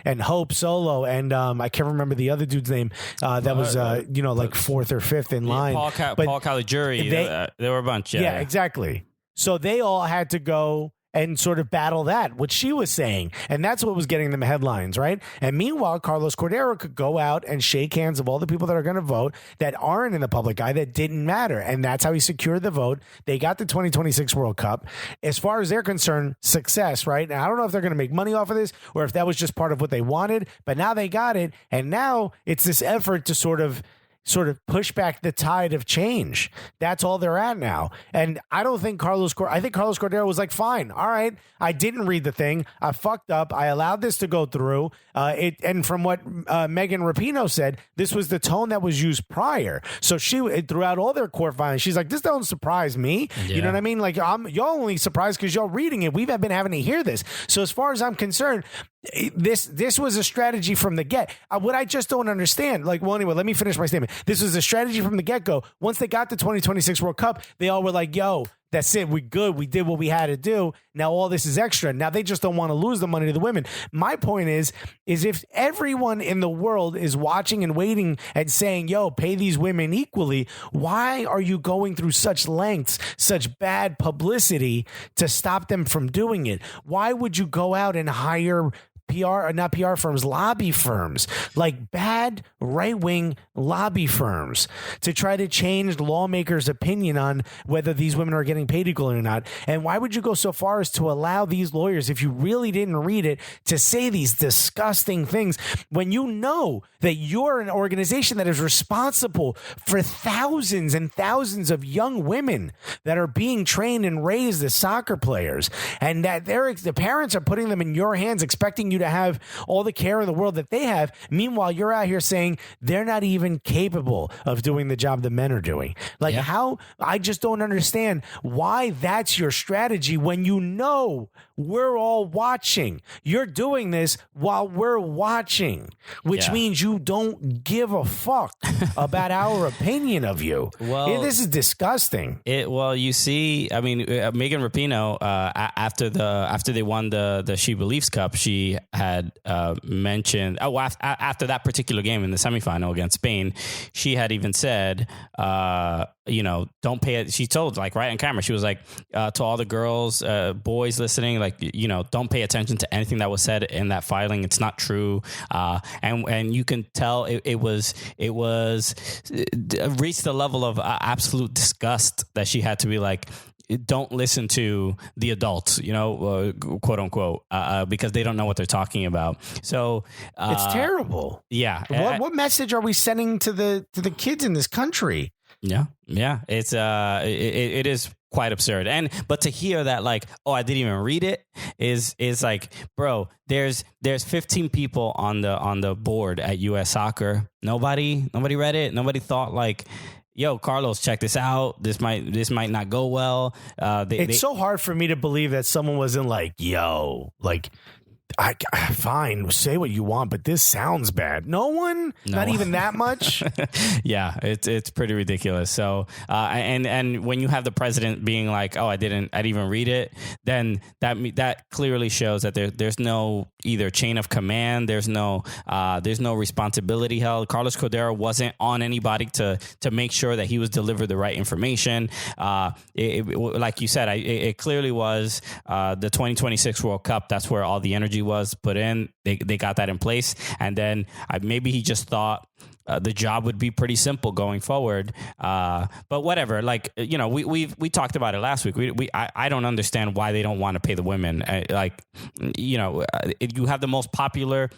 and Hope Solo and I can't remember the other dude's name that was like fourth or fifth in line. Paul Caligiuri. There were a bunch. Yeah, exactly. So they all had to go and sort of battle that, what she was saying. And that's what was getting them headlines, right? And meanwhile, Carlos Cordeiro could go out and shake hands of all the people that are going to vote that aren't in the public eye, that didn't matter. And that's how he secured the vote. They got the 2026 World Cup. As far as they're concerned, success, right? Now, I don't know if they're going to make money off of this or if that was just part of what they wanted, but now they got it. And now it's this effort to sort of sort of push back the tide of change. That's all they're at now. And I don't think I think Carlos Cordeiro was like, fine, all right, I didn't read the thing. I fucked up. I allowed this to go through. And from what Megan Rapinoe said, this was the tone that was used prior. So throughout all their court filings, she's like, this don't surprise me. Yeah. You know what I mean? Like, y'all only surprised because y'all reading it. We've been having to hear this. So as far as I'm concerned, this was a strategy from the get. What I just don't understand, like, well, anyway, let me finish my statement. This was a strategy from the get-go. Once they got the 2026 World Cup, they all were like, yo, that's it. We good. We did what we had to do. Now all this is extra. Now they just don't want to lose the money to the women. My point is if everyone in the world is watching and waiting and saying, yo, pay these women equally, why are you going through such lengths, such bad publicity to stop them from doing it? Why would you go out and hire not PR firms, lobby firms, like bad right-wing lobby firms to try to change lawmakers' opinion on whether these women are getting paid equally or not? And why would you go so far as to allow these lawyers, if you really didn't read it, to say these disgusting things when you know that you're an organization that is responsible for thousands and thousands of young women that are being trained and raised as soccer players, and that the parents are putting them in your hands, expecting you to have all the care in the world that they have. Meanwhile, you're out here saying they're not even capable of doing the job the men are doing. Like, how? I just don't understand why that's your strategy when you know we're all watching. You're doing this while we're watching, which means you don't give a fuck about our opinion of you. Well, this is disgusting. Well, you see, I mean, Megan Rapinoe, after they won the She Believes Cup, she had mentioned, after that particular game in the semifinal against Spain, she had even said, don't pay it. She told, like, right on camera, she was like, to all the girls, boys listening, like, don't pay attention to anything that was said in that filing. It's not true. And you can tell it was reached the level of absolute disgust that she had to be like, don't listen to the adults, quote unquote, because they don't know what they're talking about. So it's terrible. Yeah. What message are we sending to the kids in this country? Yeah. It's it is quite absurd. But to hear that, like, oh, I didn't even read it is like, bro, there's 15 people on the board at US Soccer. Nobody read it. Nobody thought like, yo, Carlos, check this out. This might not go well. It's so hard for me to believe that someone wasn't like, yo, like, fine, say what you want, but this sounds bad. No one, not even that much. Yeah, it's pretty ridiculous. So, and when you have the president being like, "Oh, I didn't even read it," then that clearly shows that there's no either chain of command. There's no responsibility held. Carlos Cordeiro wasn't on anybody to make sure that he was delivered the right information. Like you said, it clearly was the 2026 World Cup. That's where all the energy was put in. They got that in place, and then maybe he just thought the job would be pretty simple going forward. But whatever, like, we talked about it last week. I don't understand why they don't want to pay the women. You have the most popular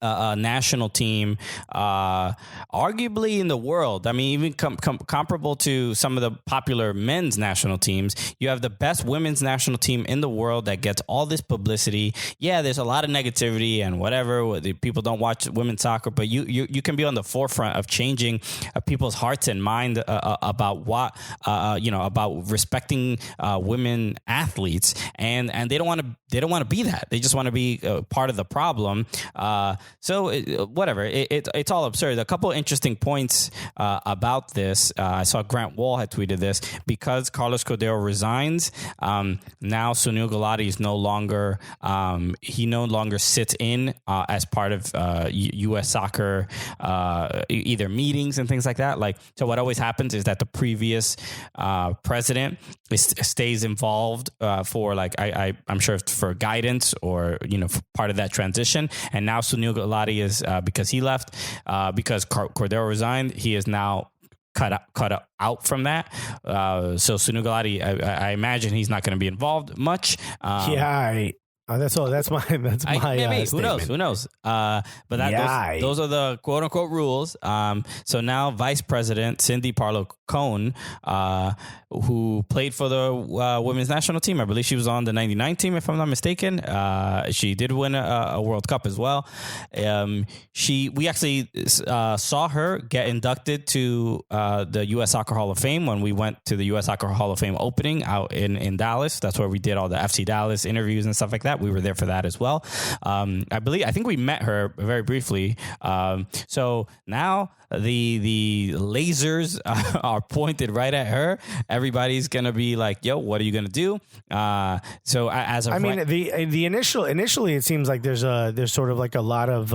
national team, arguably in the world. I mean, even comparable to some of the popular men's national teams. You have the best women's national team in the world that gets all this publicity. Yeah, there's a lot of negativity and whatever. People don't watch women's soccer, but you can be on the forefront of changing people's hearts and mind about what about respecting women athletes, and they don't want to be that. They just want to be part of the problem. So whatever, it's all absurd. A couple of interesting points about this. I saw Grant Wall had tweeted this. Because Carlos Cordeiro resigns, now Sunil Gulati is no longer sits in as part of U.S. Soccer either meetings and things like that. Like, so what always happens is that the previous president stays involved for, like, I'm sure for guidance or for part of that transition. And now Sunil Gulati is because he left, because Cordeiro resigned, he is now cut out from that. So Sunil Gulati, I imagine he's not going to be involved much. That's all. That's my. That's my. Maybe. Who knows? statement. Who knows? But those are the quote unquote rules. So now Vice President Cindy Parlow Cone, who played for the women's national team. I believe she was on the '99 team, if I'm not mistaken. She did win a World Cup as well. We actually saw her get inducted to the U.S. Soccer Hall of Fame when we went to the U.S. Soccer Hall of Fame opening out in Dallas. That's where we did all the FC Dallas interviews and stuff like that. We were there for that as well. I think we met her very briefly. So now the lasers are pointed right at her. Everybody's gonna be like, "Yo, what are you gonna do?" So as of initially, it seems like there's sort of like a lot of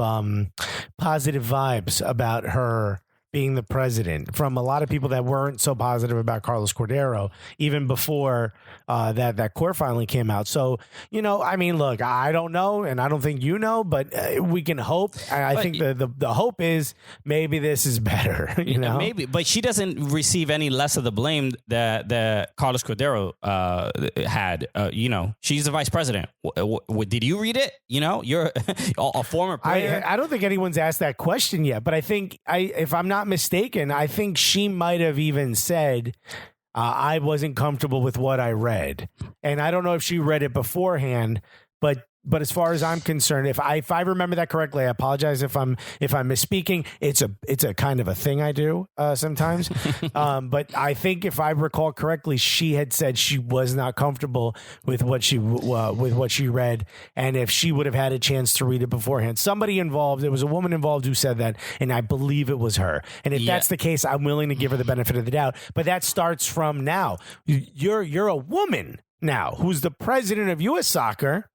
positive vibes about her being the president from a lot of people that weren't so positive about Carlos Cordeiro even before that court filing came out. So, I mean, look, I don't know, and I don't think you know, but we can hope. I think the hope is maybe this is better, Maybe, but she doesn't receive any less of the blame that Carlos Cordeiro had. She's the vice president. Did you read it? You're a former player. I don't think anyone's asked that question yet, but I think if I'm not mistaken, I think she might have even said I wasn't comfortable with what I read, and I don't know if she read it beforehand, but as far as I'm concerned, if I remember that correctly, I apologize if I'm misspeaking. It's a kind of a thing I do sometimes, but I think if I recall correctly, she had said she was not comfortable with what she read, and if she would have had a chance to read it beforehand, somebody involved, there was a woman involved who said that, and I believe it was her. And if that's the case, I'm willing to give her the benefit of the doubt. But that starts from now. You're a woman now who's the president of U.S. Soccer.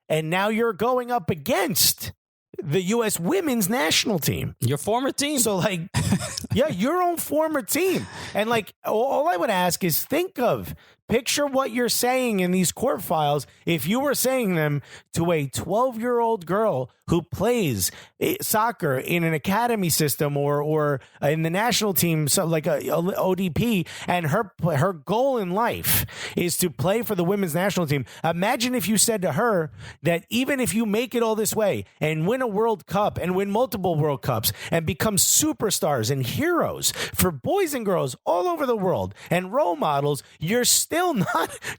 And now you're going up against the U.S. women's national team. Your former team. So, your own former team. And, all I would ask is picture what you're saying in these court files if you were saying them to a 12-year-old girl who plays soccer in an academy system or in the national team, so like a ODP, and her goal in life is to play for the women's national team. Imagine if you said to her that even if you make it all this way and win a World Cup and win multiple World Cups and become superstars and heroes for boys and girls all over the world and role models, you're still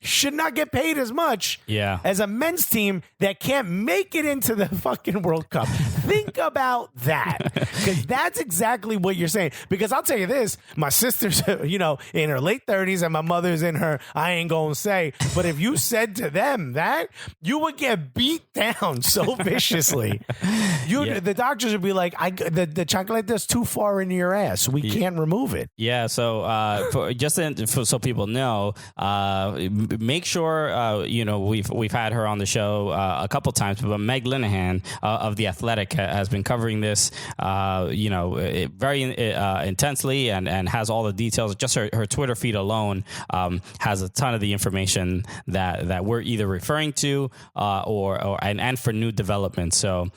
should not get paid as much as a men's team that can't make it into the fucking World Cup. Think about that, because that's exactly what you're saying. Because I'll tell you this, my sister's, in her late 30s and my mother's in her, I ain't gonna say, but if you said to them that, you would get beat down so viciously. The doctors would be like, the chocolate is too far into your ass. We can't remove it. Yeah. So so people know, make sure we've had her on the show a couple times, but Meg Linehan of The Athletic has been covering this very intensely and has all the details. Just her Twitter feed alone has a ton of the information that we're either referring to and for new developments. So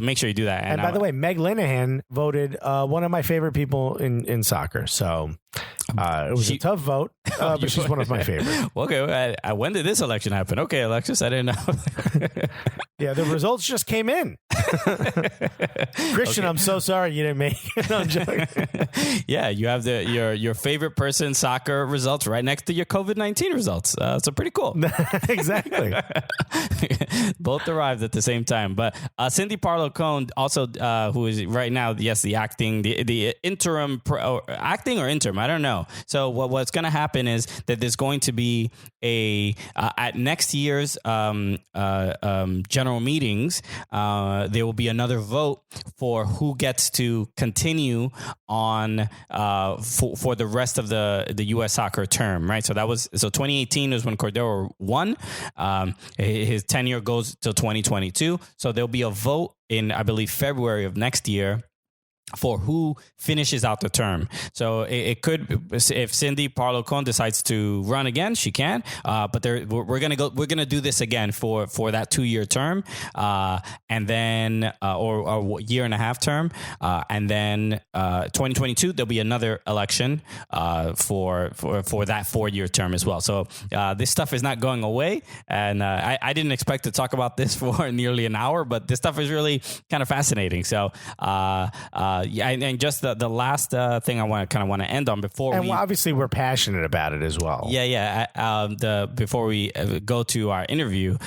make sure you do that. And by the way, Meg Linehan voted one of my favorite people in soccer. So it was a tough vote, but she's one of my favorites. Okay, when did this election happen? Okay, Alexis, I didn't know. Yeah, the results just came in. Christian, okay. I'm so sorry you didn't make it. No, I'm joking. Yeah, you have your favorite person soccer results right next to your COVID-19 results. So pretty cool. Exactly. Both arrived at the same time. But Cindy Parlow Cone also, who is right now, the acting, the interim, acting or interim, I don't know. So what's going to happen is that there's going to be at next year's general meetings, there will be another vote for who gets to continue on for the rest of the U.S. soccer term, right? So 2018 is when Cordeiro won. His tenure goes till 2022. So there'll be a vote in, I believe, February of next year for who finishes out the term. So it could, if Cindy Parlo-Cone decides to run again, she can. But we're gonna do this again for that 2-year term, and then or year and a half term, and then 2022 there'll be another election for that 4-year term as well. So this stuff is not going away, and I didn't expect to talk about this for nearly an hour, but this stuff is really kind of fascinating. So. Yeah, and just the last thing I want to end on before obviously we're passionate about it as well. Yeah. Before we go to our interview,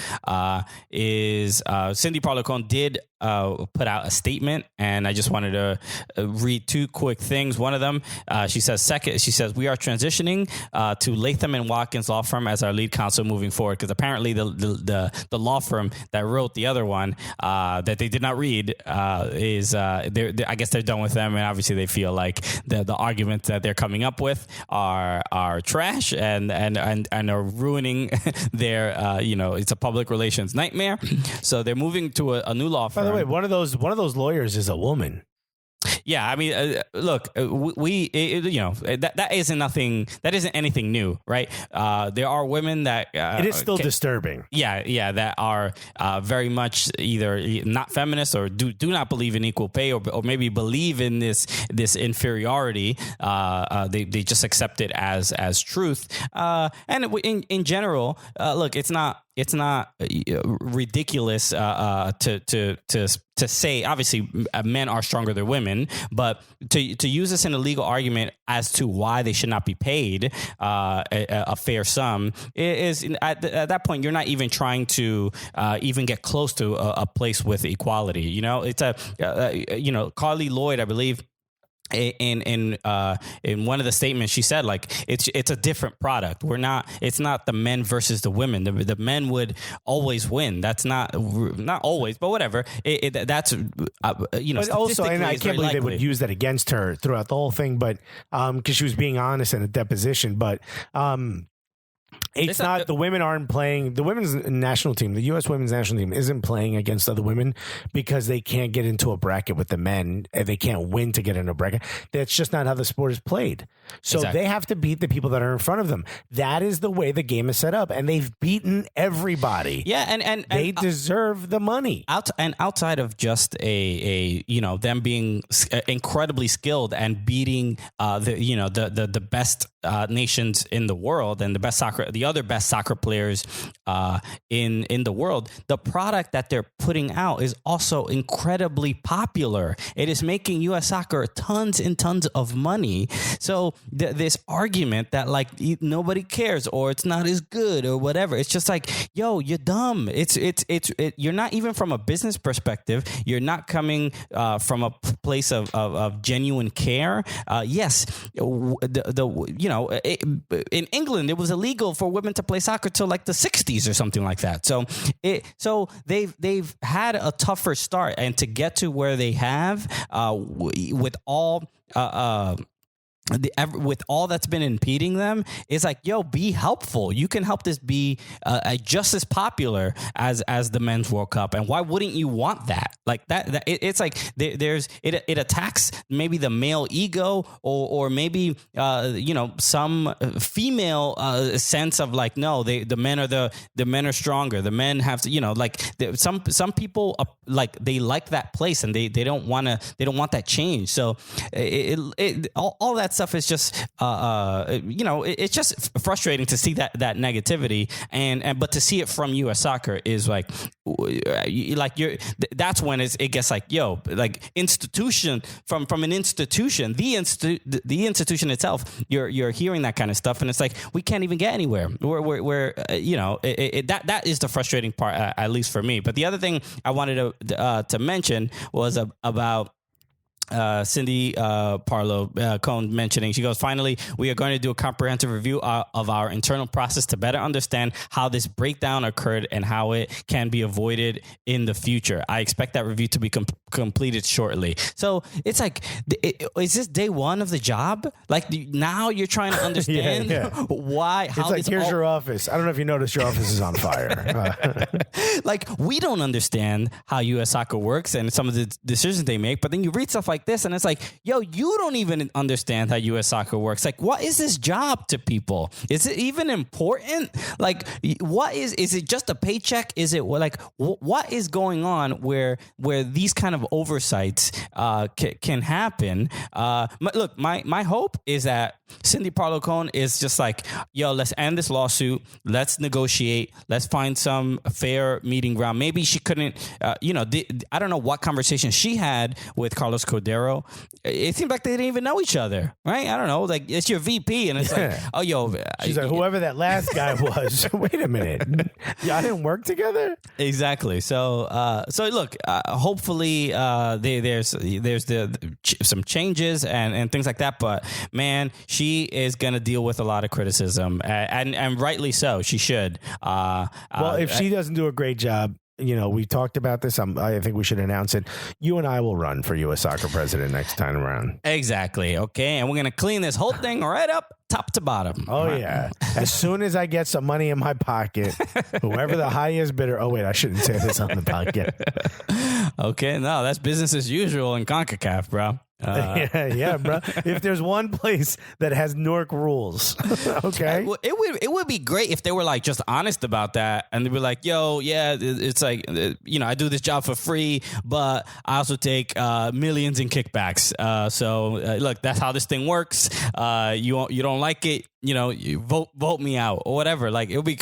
is Cindy Parlo-Cone did put out a statement, and I just wanted to read 2 quick things. One of them, she says, we are transitioning to Latham and Watkins law firm as our lead counsel moving forward, because apparently the law firm that wrote the other one that they did not read is I guess they're done with them, and obviously they feel like the arguments that they're coming up with are trash and are ruining their it's a public relations nightmare. So they're moving to a new law firm. By the way, one of those lawyers is a woman. Yeah, I mean, look, that isn't anything new, right? There are women that it is still disturbing. Yeah, that are very much either not feminist or do not believe in equal pay, or maybe believe in this inferiority. They just accept it as truth. And in general, look, it's not ridiculous to say, obviously men are stronger than women, but to use this in a legal argument as to why they should not be paid a fair sum is at that point you're not even trying to even get close to a place with equality. It's Carly Lloyd, I believe, in one of the statements she said, like, it's a different product. It's not the men versus the women. The men would always win. That's not always, but whatever. That's But also, and I can't believe they would use that against her throughout the whole thing. But because she was being honest in a deposition, but. It's not the women aren't playing. The women's national team, the U.S. women's national team, isn't playing against other women because they can't get into a bracket with the men. They can't win to get in a bracket. That's just not how the sport is played. So They have to beat the people that are in front of them. That is the way the game is set up, and they've beaten everybody. Yeah, and they deserve the money. Outside of just them being incredibly skilled and beating the best nations in the world and the other best soccer players in the world, the product that they're putting out is also incredibly popular. It is making U.S. soccer tons and tons of money. So this argument that like nobody cares or it's not as good or whatever, it's just like, yo, you're dumb. You're not even from a business perspective. You're not coming from a place of genuine care. Yes, in England, it was illegal for women to play soccer till like the 60s or something like that. So they've had a tougher start, and to get to where they have with all that's been impeding them, is like, yo, be helpful. You can help this be just as popular as the Men's World Cup. And why wouldn't you want that? Like it's like it attacks maybe the male ego or maybe some female sense of like, no, the men are stronger. The men have to, some people like they like that place and they don't want that change. So all that stuff is just it's just frustrating to see that negativity but to see it from U.S. soccer is like that's when it gets like, yo, like institution from an institution, the institution itself, you're hearing that kind of stuff, and it's like we can't even get anywhere. We're that is the frustrating part, at least for me. But the other thing I wanted to mention was about Cindy Parlo-Cone mentioning, she goes, finally, we are going to do a comprehensive review of our internal process to better understand how this breakdown occurred and how it can be avoided in the future. I expect that review to be completed shortly. So it's like, is this day one of the job? Like now you're trying to understand why, how it's like, here's your office. I don't know if you noticed your office is on fire. Like we don't understand how U.S. soccer works and some of the decisions they make, but then you read stuff like like this, and it's like, yo, you don't even understand how U.S. soccer works. Like, what is this job to people? Is it even important? Like, what is it just a paycheck? Is it like, what is going on where these kind of oversights can happen? Look, my hope is that Cindy Parlo-Cone is just like, yo, let's end this lawsuit. Let's negotiate. Let's find some fair meeting ground. Maybe she couldn't, I don't know what conversation she had with Carlos Cordeiro. It seemed like they didn't even know each other, right? I don't know. Like, it's your VP, and it's like, oh, yo. She's like, whoever that last guy was. Wait a minute. Y'all didn't work together? Exactly. So look, hopefully there's some changes and things like that. But, man, she is going to deal with a lot of criticism, and rightly so. She should. Well, if she doesn't do a great job, we talked about this. I think we should announce it. You and I will run for U.S. soccer president next time around. Exactly. Okay. And we're going to clean this whole thing right up top to bottom. Oh, right. Yeah. As soon as I get some money in my pocket, whoever the highest bidder. Oh, wait, I shouldn't say this on the podcast. Okay. No, that's business as usual in CONCACAF, bro. Yeah, bro. If there's one place that has Newark rules, okay. Well, it would be great if they were like just honest about that, and they'd be like, "Yo, yeah, it's like I do this job for free, but I also take millions in kickbacks. So look, that's how this thing works. You don't like it." You vote me out or whatever. Like, it'll be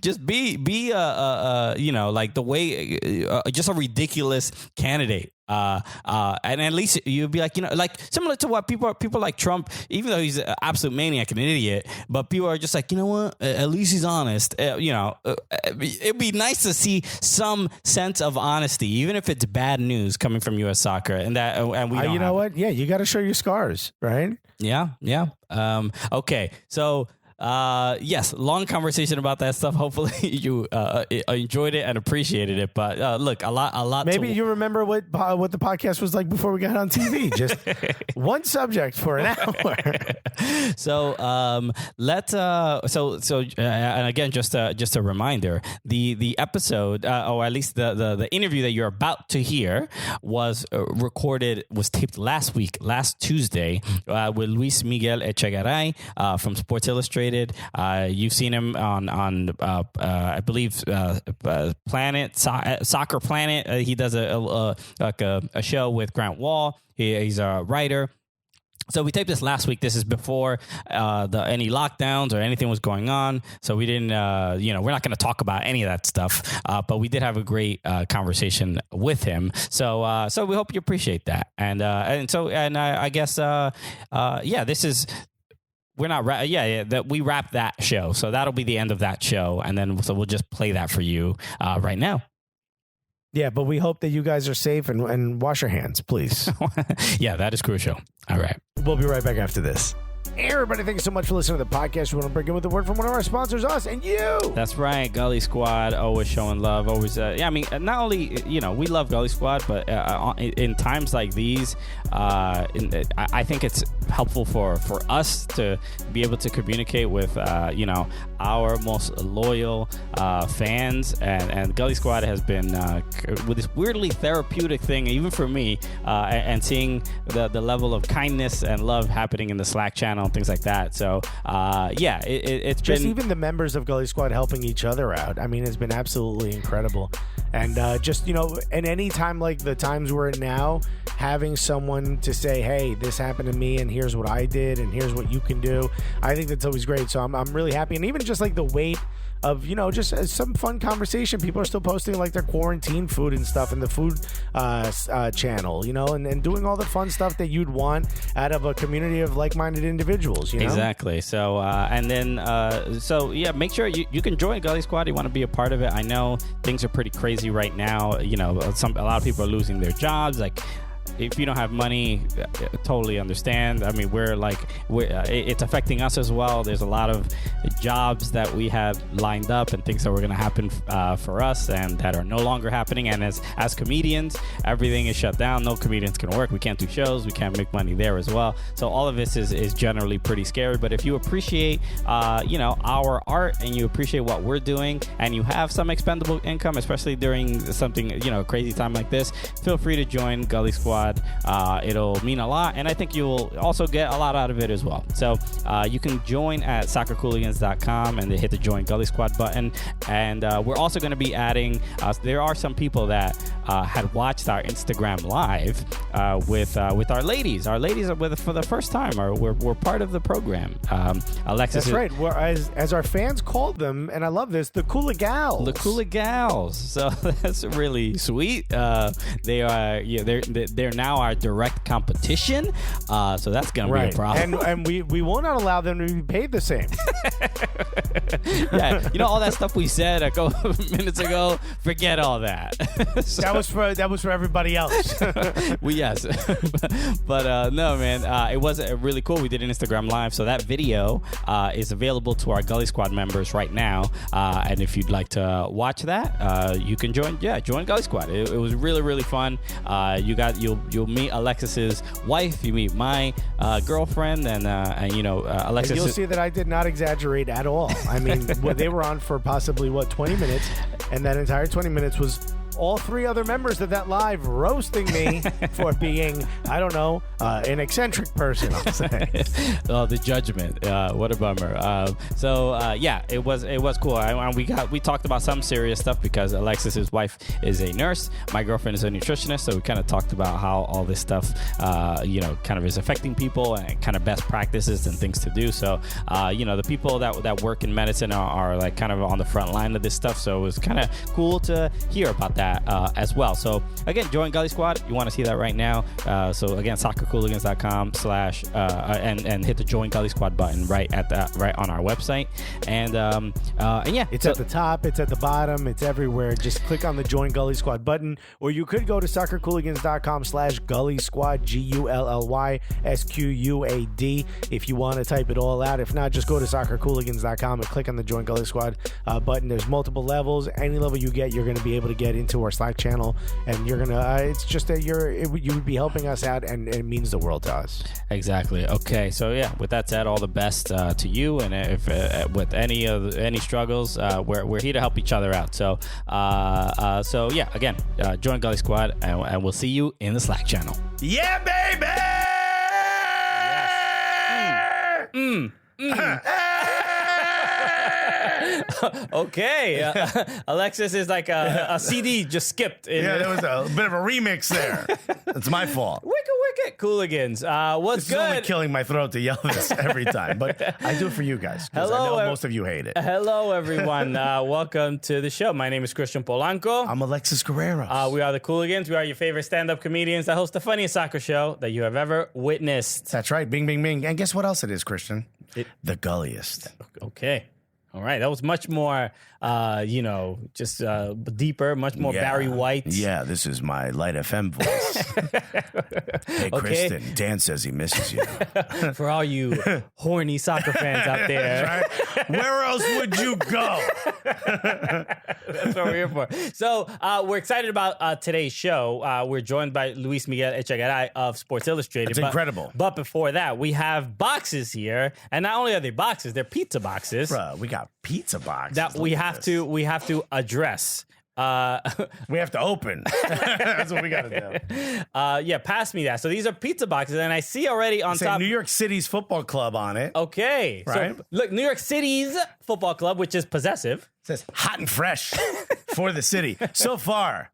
just be like the way just a ridiculous candidate. And at least you'd be like, like similar to what people like Trump, even though he's an absolute maniac and an idiot, but people are just like, you know what? At least he's honest. It'd be nice to see some sense of honesty, even if it's bad news coming from U.S. soccer, and we don't. You know what? Yeah, you got to show your scars, right? Yeah. Okay. So, yes, long conversation about that stuff. Hopefully you enjoyed it and appreciated it. But look, a lot. Maybe you remember what the podcast was like before we got on TV. Just one subject for an hour. So and again, just a reminder: the episode, or at least the interview that you're about to hear, was taped last Tuesday, with Luis Miguel Echegaray from Sports Illustrated. You've seen him on I believe Planet Soccer Planet. He does a show with Grant Wall. He's a writer. So we taped this last week. This is before any lockdowns or anything was going on. So we didn't, we're not going to talk about any of that stuff. But we did have a great conversation with him. So we hope you appreciate that. I guess this is. We're not, that we wrap that show. So that'll be the end of that show. And then, we'll just play that for you right now. Yeah, but we hope that you guys are safe and wash your hands, please. Yeah, that is crucial. All right. We'll be right back after this. Hey, everybody, thank you so much for listening to the podcast. We want to break in with a word from one of our sponsors, us and you. That's right. Gully Squad, always showing love. Always, not only, we love Gully Squad, but in times like these, I think it's helpful for us to be able to communicate with, our most loyal fans. And Gully Squad has been with this weirdly therapeutic thing, even for me, and seeing the level of kindness and love happening in the Slack channel and things like that. So, it's just been... even the members of Gully Squad helping each other out. I mean, it's been absolutely incredible. And in any time like the times we're in now, having someone to say, hey, this happened to me and here's what I did and here's what you can do. I think that's always great. So I'm really happy. And even just like the weight of, just some fun conversation. People are still posting like their quarantine food and stuff in the food channel, and doing all the fun stuff that you'd want out of a community of like-minded individuals, Exactly. So, make sure you can join Gully Squad. You want to be a part of it. I know things are pretty crazy right now. A lot of people are losing their jobs. Like, if you don't have money, totally understand. I mean, it's affecting us as well. There's a lot of jobs that we have lined up and things that were going to happen for us and that are no longer happening. And as comedians, everything is shut down. No comedians can work. We can't do shows. We can't make money there as well. So all of this is generally pretty scary. But if you appreciate, our art and you appreciate what we're doing and you have some expendable income, especially during something, a crazy time like this, feel free to join Gully Squad. Squad. It'll mean a lot, and I think you'll also get a lot out of it as well. So you can join at soccercooligans.com and hit the Join Gully Squad button. And we're also going to be adding, there are some people that had watched our Instagram Live with our ladies. Our ladies are with for the first time. We're part of the program. Alexis. That's right. We're, as our fans called them, and I love this, the Cooligans. The Cooligans. So that's really sweet. They are, they're now our direct competition. So that's gonna be a problem. And we will not allow them to be paid the same. Yeah, all that stuff we said a couple of minutes ago. Forget all that. So, that was for everybody else. Yes, but no, man. It was really cool. We did an Instagram Live, so that video is available to our Gully Squad members right now. And if you'd like to watch that, you can join Gully Squad. It was really, really fun. You'll meet Alexis's wife. You meet my girlfriend, and Alexis. And you'll see that I did not exaggerate at all. I mean, they were on for possibly 20 minutes, and that entire 20 minutes was all three other members of that live roasting me for being, I don't know, an eccentric person, I'll say. Oh, the judgment. What a bummer. It was cool. We talked about some serious stuff because Alexis's wife is a nurse. My girlfriend is a nutritionist, so we kind of talked about how all this stuff, kind of is affecting people and kind of best practices and things to do. So, the people that work in medicine are like kind of on the front line of this stuff. So it was kind of cool to hear about that as well. So again, join Gully Squad. You want to see that right now. So again, soccercooligans.com/ and hit the Join Gully Squad button right on our website. And it's at the top, it's at the bottom, it's everywhere. Just click on the Join Gully Squad button, or you could go to soccercooligans.com/ Gully Squad, GULLYSQUAD, if you want to type it all out. If not, just go to soccercooligans.com and click on the Join Gully Squad button. There's multiple levels. Any level you get, you're going to be able to get into our Slack channel, and you're gonna it's just that you would be helping us out, and it means the world to us. Exactly. Okay, so yeah, with that said, all the best to you, and if with any struggles, we're here to help each other out. So again, join Gully Squad, and we'll see you in the Slack channel. Yeah, baby. Yes. Okay, Alexis is like a CD just skipped. There was a bit of a remix there. It's my fault. Wicked Cooligans. What's good? It's only killing my throat to yell this every time, but I do it for you guys because I know most of you hate it. Hello, everyone. Welcome to the show. My name is Christian Polanco. I'm Alexis Guerrero. We are the Cooligans. We are your favorite stand-up comedians that host the funniest soccer show that you have ever witnessed. That's right. Bing, bing, bing. And guess what else it is, Christian? The gulliest. Okay. All right, that was much more, deeper, much more Barry White. Yeah, this is my Light FM voice. Hey, Kristen, Dan says he misses you. For all you horny soccer fans out there. Right? Where else would you go? That's what we're here for. So we're excited about today's show. We're joined by Luis Miguel Echegaray of Sports Illustrated. That's incredible. But before that, we have boxes here. And not only are they boxes, they're pizza boxes. Bruh, we got pizza boxes. That we have to address. We have to open. That's what we got to do. Pass me that. So these are pizza boxes, and I see already on top New York City's football club on it. Okay, right? So look, New York City's football club, which is possessive. It says hot and fresh for the city. So far,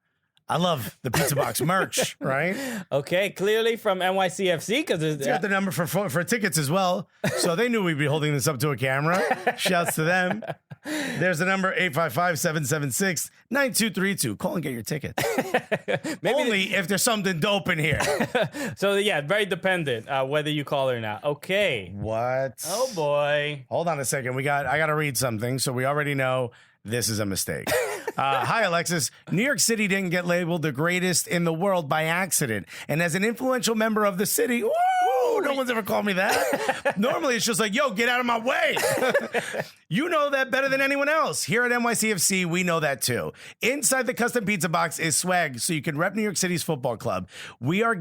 I love the pizza box merch, right? Okay, clearly from NYCFC because it's got the number for tickets as well. So they knew we'd be holding this up to a camera. Shouts to them. There's the number 855-776-9232. Call and get your ticket. Only if there's something dope in here. So yeah, very dependent whether you call or not. Okay. What? Oh boy. Hold on a second. I got to read something. So we already know this is a mistake. Hi, Alexis. New York City didn't get labeled the greatest in the world by accident. And as an influential member of the city, No one's ever called me that. Normally, it's just like, yo, get out of my way. You know that better than anyone else. Here at NYCFC, we know that too. Inside the custom pizza box is swag, so you can rep New York City's football club. We're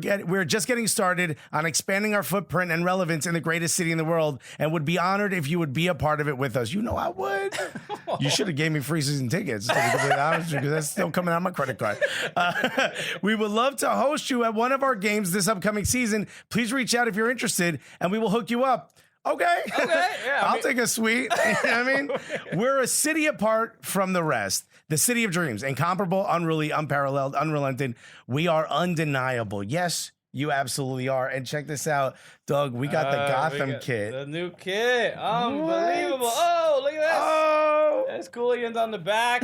just getting started on expanding our footprint and relevance in the greatest city in the world, and would be honored if you would be a part of it with us. You know I would. You should have gave me free season tickets, to be completely honest, because that's still coming out of my credit card. We would love to host you at one of our games this upcoming season. Please reach out if you're interested, and we will hook you up. Okay. Yeah, I'll take a suite. You know what I mean? We're a city apart from the rest. The city of dreams. Incomparable, unruly, unparalleled, unrelenting. We are undeniable. Yes, you absolutely are. And check this out, Doug. We got the Gotham kit. The new kit. Unbelievable. What? Oh, look at this. Oh. There's Cooligans on the back.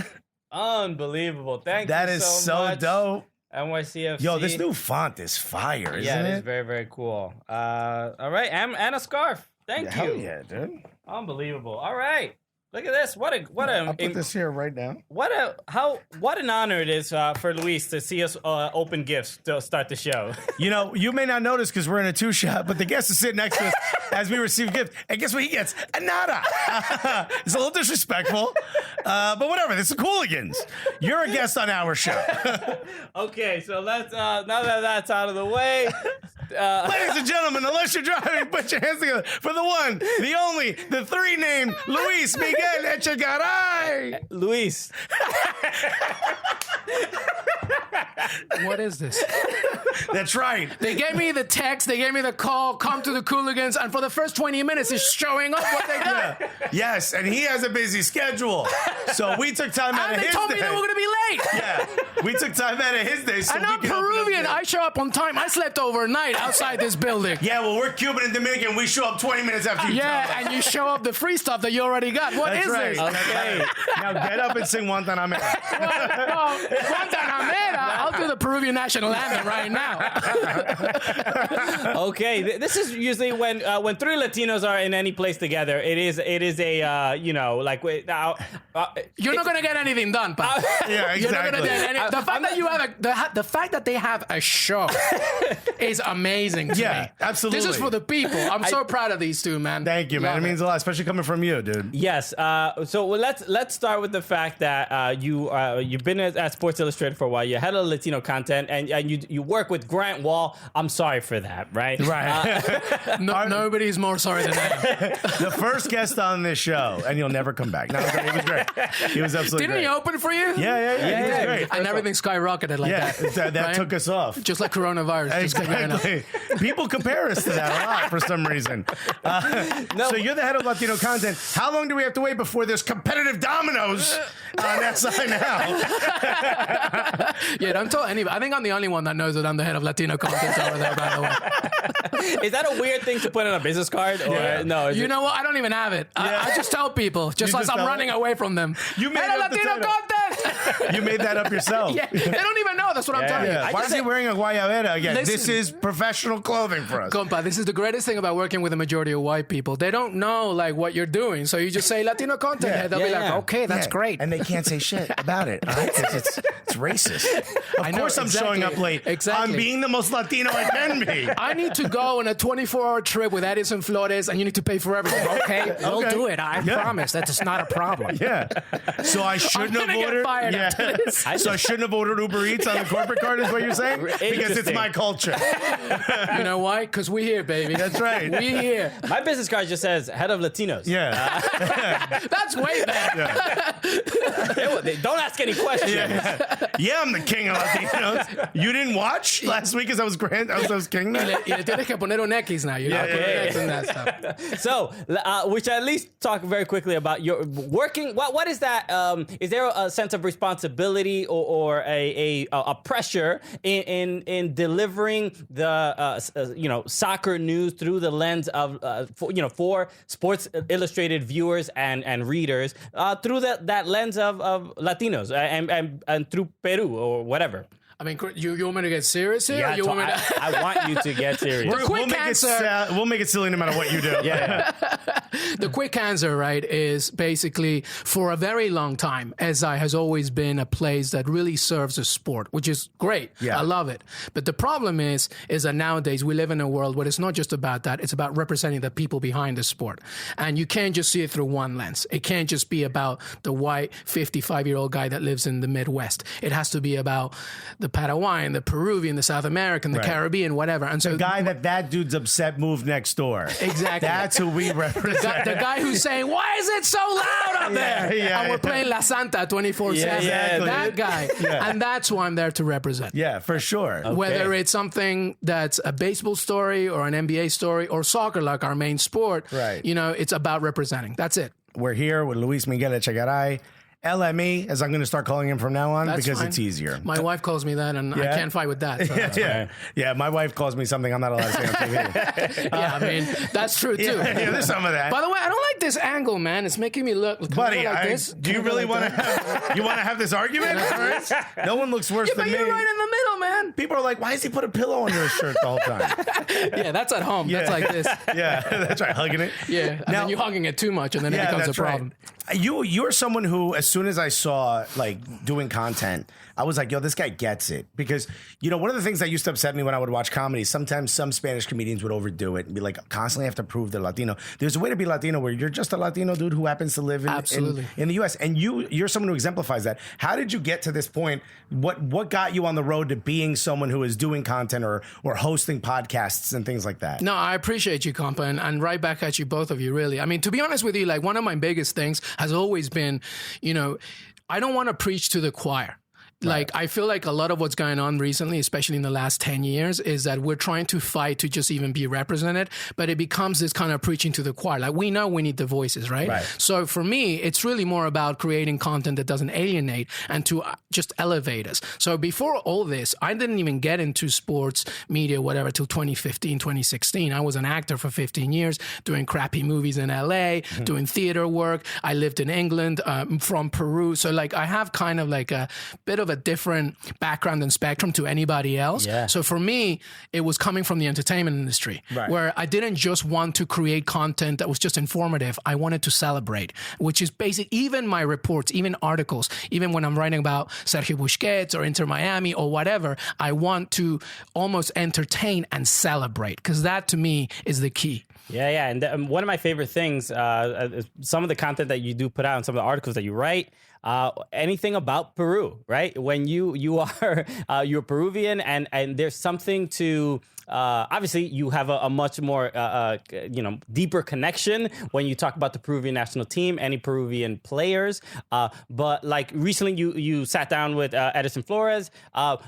Unbelievable. Thank you so much. That is so dope. NYCFC. Yo, this new font is fire, isn't it? Yeah, it is very, very cool. All right, and a scarf. Thank you. Hell yeah, dude. Unbelievable. All right. Look at this. I'll put this here right now. What an honor it is for Luis to see us open gifts to start the show. You know, you may not notice because we're in a two-shot, but the guest is sitting next to us as we receive gifts. And guess what he gets? A nada. It's a little disrespectful, but whatever. This is Cooligans. You're a guest on our show. Okay, so let's now that that's out of the way. Ladies and gentlemen, unless you're driving, put your hands together for the one, the only, the three named Luis Miguel Echegaray. Luis. What is this? That's right. They gave me the text, they gave me the call, come to the Cooligans, and for the first 20 minutes, it's showing up what they got. Yes, and he has a busy schedule. So we took time out of his day. And they told me they were going to be late. Yeah, we took time out of his day. So And I'm Peruvian. I show up on time. I slept overnight outside this building. Yeah, well, we're Cuban and Dominican. We show up 20 minutes after you. Yeah, and you show up the free stuff that you already got. What That's is right. this? Okay. Now get up and sing Guantanamera. No, Guantanamera. I'll do the Peruvian national anthem right now. Okay, this is usually when three Latinos are in any place together. It is a like You're not gonna get anything done, pal. Yeah, You're not gonna exactly. get any. The fact that they have a show is amazing to Yeah, me. absolutely. This is for the people. I'm so proud of these two, man. Thank you, man. Love It means a lot, especially coming from you, dude. Yes. So let's start with the fact that you've been at Sports Illustrated for a while. You had a Latino content, and you work with Grant Wall. I'm sorry for that, right? Right. Nobody's more sorry than I. The first guest on this show, and you'll never come back. No, he was great. He was absolutely Didn't great. he open for you? Yeah. He was great. And everything skyrocketed like that. That right? took us off. Just like coronavirus. Just kept going up. Exactly. People compare us to that a lot for some reason. So you're the head of Latino content. How long do we have to wait before there's competitive dominoes on SI now? Yeah, don't tell anybody. I think I'm the only one that knows that I'm the head of Latino content over there, by the way. Is that a weird thing to put on a business card? Or no? You know what? I don't even have it. I just tell people, just as just I'm tell running it? away from them. You made head of up the Latino title. content! You made that up yourself. Yeah, they don't even know. That's what I'm telling you. Yeah. Why is he wearing a guayabera again? Listen. This is professional clothing for us. Compa, this is the greatest thing about working with a majority of white people. They don't know like what you're doing, so you just say Latino content. Yeah. They'll be like, okay, that's Yeah. great. And they can't say shit about it. Right? It's racist. Of know, course I'm exactly. showing up late. Exactly. I'm being the most Latino I can be. I need to go on a 24-hour trip with Edison Flores, and you need to pay for everything. Okay, we'll Okay. do it. I promise. That's not a problem. Yeah. So I shouldn't have gonna get ordered. fired after this. So I shouldn't have ordered Uber Eats on the corporate card, is what you're saying? Because it's Interesting. my culture. You know why? Because we here, baby. That's right. We here. My business card just says head of Latinos. Yeah. That's way better. Don't ask any questions. Yeah, I'm the king of Latinos. You didn't watch last week as I was king there? Y le tienes que poner un X now. You know, Yeah, put an yeah, X in that stuff. So, we should at least talk very quickly about your working. What is that? Is there a sense of responsibility or a pressure in delivering the soccer news through the lens of for Sports Illustrated viewers and readers through that lens of Latinos and through Peru or whatever? I mean, you want me to get serious here? Yeah, or you want me to... I want you to get serious. We'll make it silly no matter what you do. Yeah. The quick answer, right, is basically for a very long time, SI has always been a place that really serves the sport, which is great. Yeah. I love it. But the problem is that nowadays we live in a world where it's not just about that. It's about representing the people behind the sport. And you can't just see it through one lens. It can't just be about the white 55-year-old guy that lives in the Midwest. It has to be about the Paraguayan, the Peruvian, the South American, the Caribbean, whatever. And so the guy that dude's upset moved next door. Exactly. That's who we represent. The guy who's saying, why is it so loud up there? And we're playing La Santa 24/7. exactly. That guy. And that's who I'm there to represent. Yeah, for sure. Okay. Whether it's something that's a baseball story or an NBA story or soccer, like our main sport, Right. you know, it's about representing. That's it. We're here with Luis Miguel Echegaray, LME, as I'm going to start calling him from now on, That's because fine. it's easier. My wife calls me that, and I can't fight with that. So that's fine. Yeah, my wife calls me something I'm not allowed to say on TV. Yeah, I mean, that's true, too. Yeah, there's some of that. By the way, I don't like this angle, man. It's making me look. Can Buddy, I go like this? do you Can I go really like want to that? have this argument? No one looks worse Yeah, but than me. you're right in the middle, man. People are like, why does he put a pillow under his shirt the whole time? Yeah, that's at home. That's like this. Yeah, that's right, hugging it. Yeah, and then you're hugging it too much, and then it becomes a that's right. problem. You're someone who, as soon as I saw like doing content, I was like, yo, this guy gets it. Because, you know, one of the things that used to upset me when I would watch comedy, sometimes some Spanish comedians would overdo it and be like, constantly have to prove they're Latino. There's a way to be Latino where you're just a Latino dude who happens to live in the U.S. And you're someone who exemplifies that. How did you get to this point? What got you on the road to being someone who is doing content or hosting podcasts and things like that? No, I appreciate you, compa, and right back at you, both of you, really. I mean, to be honest with you, like one of my biggest things has always been, you know, I don't want to preach to the choir. Like, I feel like a lot of what's going on recently, especially in the last 10 years, is that we're trying to fight to just even be represented, but it becomes this kind of preaching to the choir. Like, we know we need the voices, right? So for me, it's really more about creating content that doesn't alienate and to just elevate us. So before all this, I didn't even get into sports media, whatever, till 2015, 2016. I was an actor for 15 years, doing crappy movies in LA, doing theater work. I lived in England, from Peru. So like, I have kind of like a bit of a different background and spectrum to anybody else. Yeah. So for me, it was coming from the entertainment industry, where I didn't just want to create content that was just informative. I wanted to celebrate, which is basic. Even my reports, even articles, even when I'm writing about Sergio Busquets or Inter Miami or whatever, I want to almost entertain and celebrate, because that to me is the key. Yeah. And one of my favorite things, some of the content that you do put out and some of the articles that you write, anything about Peru, right? When you are you're Peruvian, and there's something to obviously you have a much more deeper connection when you talk about the Peruvian national team, any Peruvian players. But like recently you sat down with Edison Flores,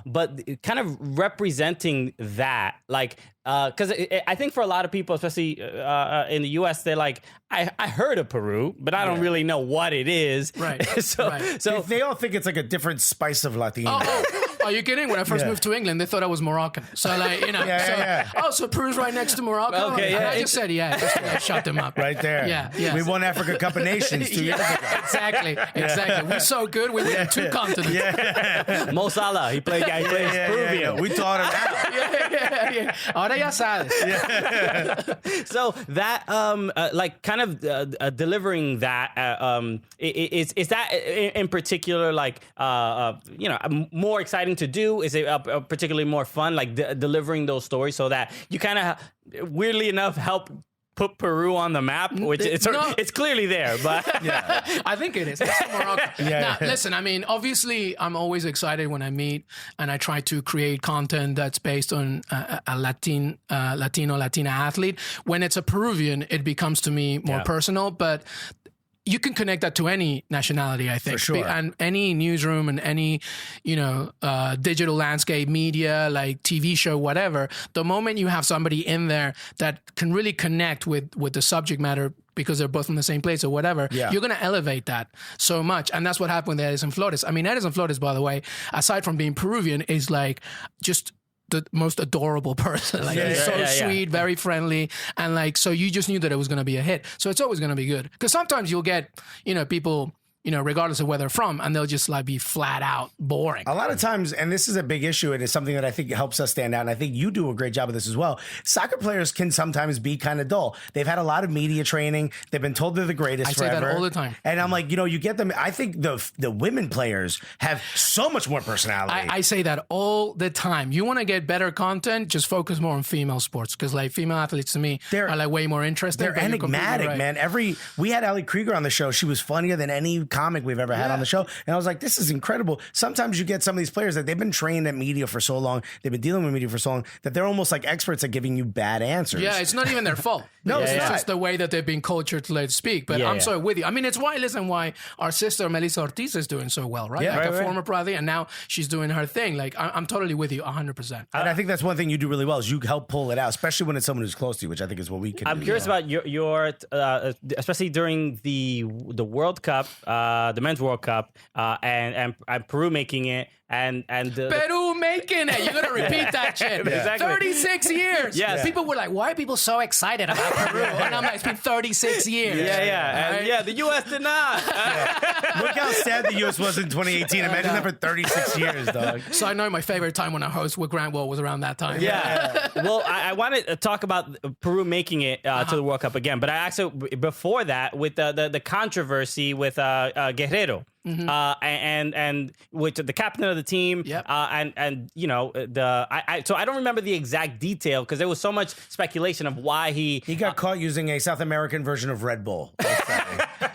but kind of representing that, like. Because I think for a lot of people, especially in the U.S., they're like, I heard of Peru, but I don't really know what it is. Right. So they all think it's like a different spice of Latino. Are you kidding? When I first moved to England, they thought I was Moroccan. So like, you know, so Peru's right next to Morocco. Okay, and yeah. I just said, just I shut them up. Right there. Yeah. We won Africa Cup of Nations 2 years ago. Exactly. We're so good, we win 2 continents. Mo Salah, he plays Peruvian. Yeah. We taught him how. Ahora ya sabes. So that, like, kind of delivering that, is that in particular, like, more exciting to do? Is it particularly more fun, like delivering those stories so that you kind of, weirdly enough, help put Peru on the map, which it's clearly there, but I think it is. It's Morocco. Listen, I mean, obviously, I'm always excited when I meet and I try to create content that's based on a Latina athlete. When it's a Peruvian, it becomes to me more personal, but you can connect that to any nationality, I think. For sure. And any newsroom and any, digital landscape, media, like TV show, whatever, the moment you have somebody in there that can really connect with the subject matter because they're both from the same place or whatever, you're going to elevate that so much. And that's what happened with Edison Flores. I mean, Edison Flores, by the way, aside from being Peruvian, is like just the most adorable person. Like, he's so sweet, very friendly. And like, so you just knew that it was going to be a hit. So it's always going to be good. Because sometimes you'll get, people regardless of where they're from, and they'll just like be flat out boring. A lot of times, and this is a big issue, and it's something that I think helps us stand out, and I think you do a great job of this as well. Soccer players can sometimes be kind of dull. They've had a lot of media training. They've been told they're the greatest I say forever. that all the time. And I'm like, you get them. I think the women players have so much more personality. I say that all the time. You want to get better content, just focus more on female sports, because like female athletes to me are like way more interesting. They're enigmatic, right. man. We had Ali Krieger on the show. She was funnier than any comic we've ever had on the show. And I was like, this is incredible. Sometimes you get some of these players that they've been trained at media for so long, they've been dealing with media for so long, that they're almost like experts at giving you bad answers. Yeah, it's not even their fault. No, it's not. just the way that they've been cultured to let it speak. But I'm so with you. I mean, it's why our sister Melissa Ortiz is doing so well, right? Yeah, like right, a former pro athlete, and now she's doing her thing. Like, I'm totally with you 100%. And I think that's one thing you do really well is you help pull it out, especially when it's someone who's close to you, which I think is what we can do. I'm curious about your especially during the World Cup, the Men's World Cup, and Peru making it, and Peru making it. You're gonna repeat that shit. Exactly. 36 years. Yes. People were like, "Why are people so excited about Peru?" And I'm like, "It's been 36 years." The U.S. did not. Look how sad the U.S. was in 2018. Imagine that for 36 years, dog. So I know my favorite time when I host with Grant Wall was around that time. Yeah. Well, I wanted to talk about Peru making it to the World Cup again, but I actually before that with the controversy with Guerrero. Mm-hmm. And with the captain of the team, so I don't remember the exact detail because there was so much speculation of why he got caught using a South American version of Red Bull.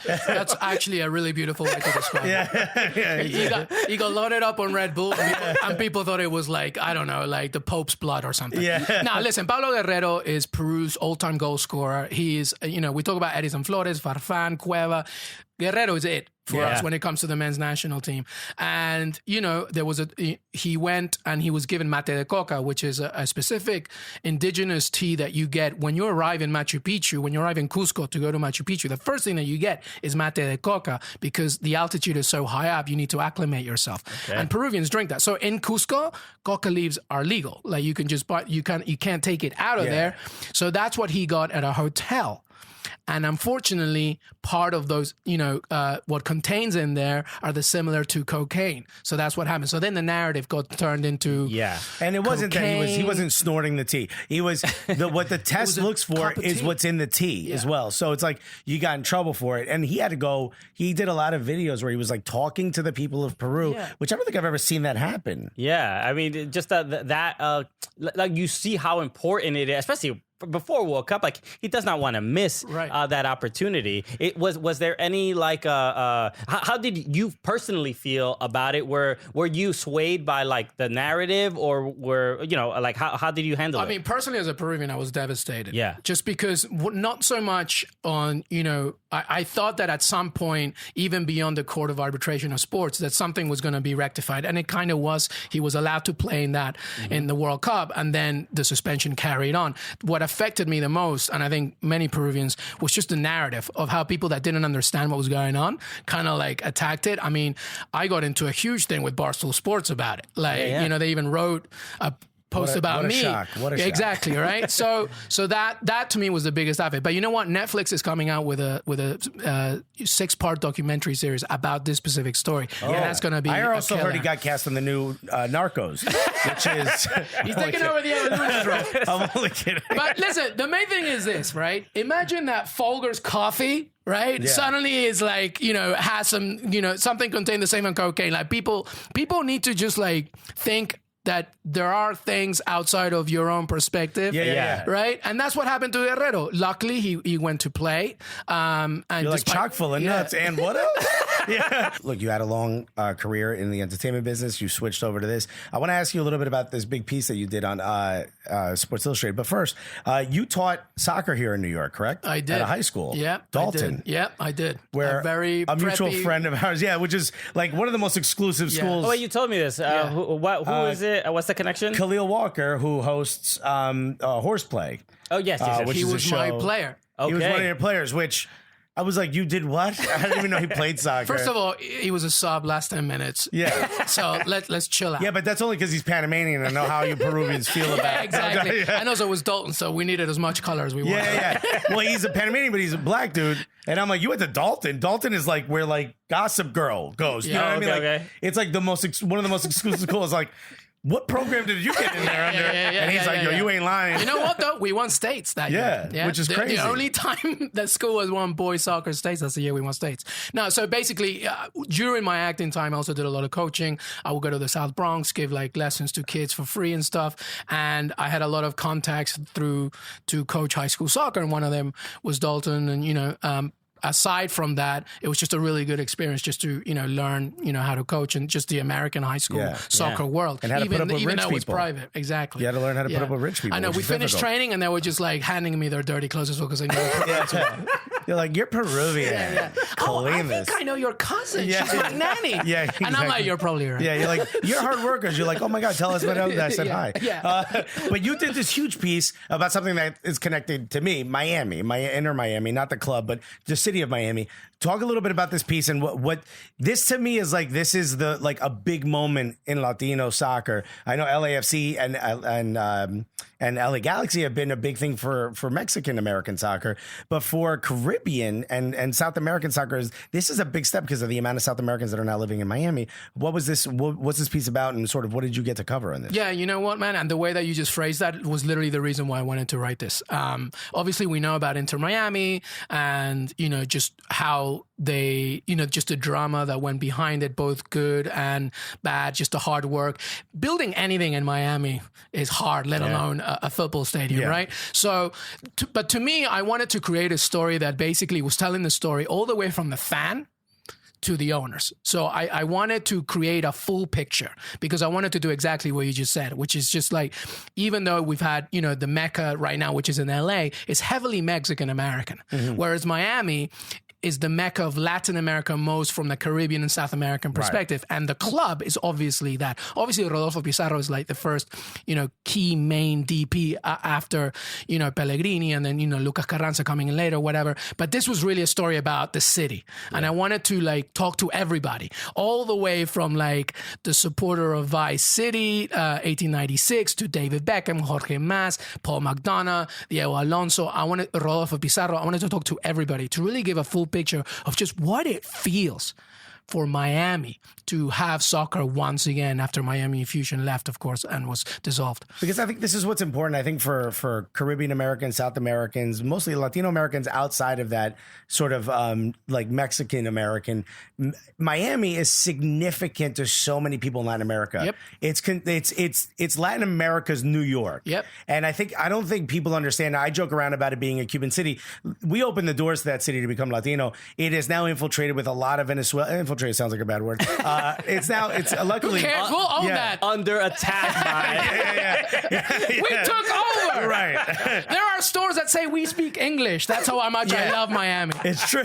That's actually a really beautiful way to describe it. He got loaded up on Red Bull, and people thought it was like, I don't know, like the Pope's blood or something. Yeah. Now, listen, Pablo Guerrero is Peru's all-time goal scorer. He is, we talk about Edison Flores, Farfán, Cueva. Guerrero is it for us when it comes to the men's national team. And, he went and he was given mate de coca, which is a specific indigenous tea that you get when you arrive in Machu Picchu, when you arrive in Cusco to go to Machu Picchu. The first thing that you get is mate de coca because the altitude is so high up, you need to acclimate yourself. Okay. And Peruvians drink that. So in Cusco, coca leaves are legal. Like you can just buy, you can't take it out of there. So that's what he got at a hotel. And unfortunately, part of those, what contains in there are similar to cocaine. So that's what happened. So then the narrative got turned into and it wasn't cocaine. that he wasn't snorting the tea. He was what the test looks for is what's in the tea as well. So it's like you got in trouble for it, and he had to go. He did a lot of videos where he was like talking to the people of Peru, which I don't think I've ever seen that happen. Yeah, I mean, just that like you see how important it is, especially before World Cup, like he does not want to miss that opportunity. It was there any like how did you personally feel about it? Were you swayed by like the narrative, or were like how did you handle it? I mean, personally as a Peruvian, I was devastated. Yeah, just because not so much on I thought that at some point, even beyond the Court of Arbitration of Sports, that something was going to be rectified, and it kind of was. He was allowed to play in that in the World Cup, and then the suspension carried on. What affected me the most, and I think many Peruvians, was just the narrative of how people that didn't understand what was going on kind of like attacked it. I mean, I got into a huge thing with Barstool Sports about it. Like, they even wrote a post about me. What a shock. Exactly, right? So that to me was the biggest of it. But you know what? Netflix is coming out with a 6-part documentary series about this specific story. And that's going to be I also heard he got cast in the new Narcos, which is he's taking over the Evan role. I'm only kidding. But listen, the main thing is this, right? Imagine that Folger's coffee, right? Suddenly is like, has some, something contained the same as cocaine. Like people need to just like think that there are things outside of your own perspective, right? And that's what happened to Guerrero. Luckily, he went to play. And you're like chock full of nuts. And what else? Look, you had a long career in the entertainment business. You switched over to this. I want to ask you a little bit about this big piece that you did on Sports Illustrated. But first, you taught soccer here in New York, correct? I did. At a high school. Yeah, Dalton. I did. Yeah, I did. Where a mutual friend of ours, which is like one of the most exclusive schools. Oh, wait, you told me this. Who is it? What's the connection? Khalil Walker, who hosts Horseplay. Oh, yes. He was my player. Okay. He was one of your players, which I was like, you did what? I didn't even know he played soccer. First of all, he was a sub last 10 minutes. Yeah. So let's chill out. Yeah, but that's only because he's Panamanian. I know how you Peruvians feel about it. Exactly. And also it was Dalton, so we needed as much color as we wanted. Yeah. Well, he's a Panamanian, but he's a black dude. And I'm like, you went to Dalton. Dalton is like where like Gossip Girl goes. You know what I mean? Like, it's like one of the most exclusive schools. Like, what program did you get in there under? And he's like, yo, you ain't lying. You know what, though? We won states that year. Yeah, which is crazy. The only time that school has won boys soccer states, that's the year we won states. No, so basically, during my acting time, I also did a lot of coaching. I would go to the South Bronx, give like lessons to kids for free and stuff. And I had a lot of contacts to coach high school soccer. And one of them was Dalton. And, aside from that, it was just a really good experience just to, learn, how to coach and just the American high school soccer world. And how to put up with even rich though it was people. private. Exactly. You had to learn how to put up with rich people. I know. We finished training and they were just like handing me their dirty clothes as well because I knew You're like, you're Peruvian. Oh, I think I know your cousin. Yeah. She's my nanny. Yeah, exactly. And I'm like, you're probably right. Yeah, you're like, you're hard workers. You're like, oh my God, tell us what else. I said hi. Yeah. But you did this huge piece about something that is connected to me, Miami, inner Miami, not the club, but the city of Miami. Talk a little bit about this piece and what this to me is like. This is the like a big moment in Latino soccer. I know LAFC and LA Galaxy have been a big thing for Mexican American soccer, but for Caribbean and South American soccer, this is a big step because of the amount of South Americans that are now living in Miami. What's this piece about, and sort of what did you get to cover on this? Yeah, you know what, man? And the way that you just phrased that was literally the reason why I wanted to write this. Obviously, we know about Inter Miami and, just how they, just the drama that went behind it, both good and bad, just the hard work. Building anything in Miami is hard, let alone a football stadium, right? So, but to me, I wanted to create a story that basically was telling the story all the way from the fan to the owners. So I wanted to create a full picture because I wanted to do exactly what you just said, which is just like, even though we've had, the Mecca right now, which is in LA, it's heavily Mexican American, whereas Miami is the Mecca of Latin America, most from the Caribbean and South American perspective. Right. And the club is obviously that. Obviously, Rodolfo Pizarro is like the first, key main DP after, Pellegrini and then, Lucas Carranza coming in later, whatever. But this was really a story about the city. Yeah. And I wanted to like talk to everybody, all the way from like the supporter of Vice City, 1896, to David Beckham, Jorge Mas, Paul McDonough, Diego Alonso. Rodolfo Pizarro. I wanted to talk to everybody to really give a full picture of just what it feels for Miami to have soccer once again after Miami Fusion left, of course, and was dissolved. Because I think this is what's important. I think for Caribbean Americans, South Americans, mostly Latino Americans outside of that sort of like Mexican American, Miami is significant to so many people in Latin America. Yep. It's Latin America's New York. Yep. And I don't think people understand. I joke around about it being a Cuban city. We opened the doors to that city to become Latino. It is now infiltrated with a lot of Venezuela. Infiltrated sounds like a bad word. It's luckily Who cares? We'll own that. Under attack by We took over. Right. There are stores that say we speak English. That's how much I love Miami. It's true.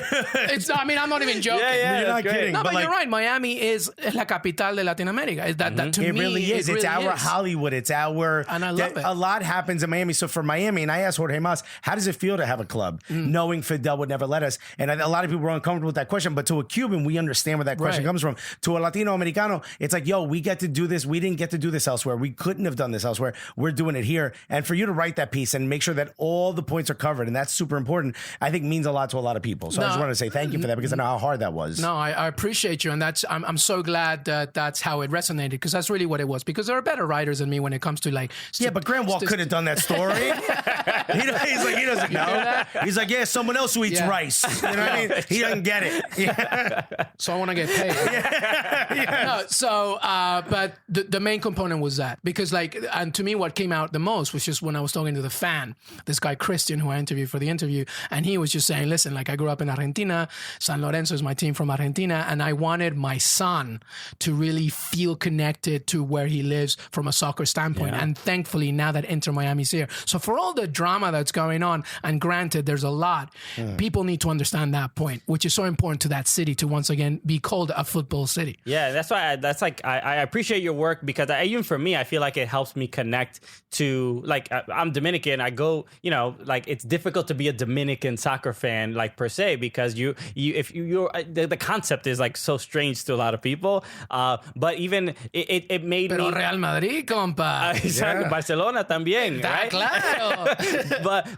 I'm not even joking. You're not kidding. No, but you're right. Miami is la capital de Latin America. That to it me, really is. It's really our is. Hollywood. It's our. And I love it. A lot happens in Miami. So for Miami, and I asked Jorge Mas, how does it feel to have a club, knowing Fidel would never let us? And a lot of people were uncomfortable with that question. But to a Cuban, we understand where that question comes from. To a Latino Americano, it's like, yo, we get to do this. We didn't get to do this elsewhere. We couldn't have done this elsewhere. We're doing it here. And for you to write that piece and make sure that all the points are covered, and that's super important, I think means a lot to a lot of people. So I just wanted to say thank you for that because I know how hard that was. No, I appreciate you. And I'm so glad that that's how it resonated because that's really what it was. Because there are better writers than me when it comes to like... Yeah, but Graham Wall could have done that story. He's like, he doesn't know. He's like, yeah, someone else who eats rice. You know what I mean? He doesn't get it. Yeah. So I want to get paid. No, so, but the main component was that because and to me, what came out the most was just when I was talking to the fan, this guy, Christian, who I interviewed for the interview. And he was just saying, listen, I grew up in Argentina. San Lorenzo is my team from Argentina. And I wanted my son to really feel connected to where he lives from a soccer standpoint. Yeah. And thankfully, now that Inter Miami's here. So for all the drama that's going on, and granted, there's a lot, people need to understand that point, which is so important to that city to once again be called a football city. Yeah, that's why I appreciate your work because even for me, I feel like it helps me connect to I'm Dominican. Dominican, I go, like it's difficult to be a Dominican soccer fan, like per se, because you're the concept is like so strange to a lot of people. But even it made Pero me Real Madrid, compa. exactly, Barcelona también, right? Claro.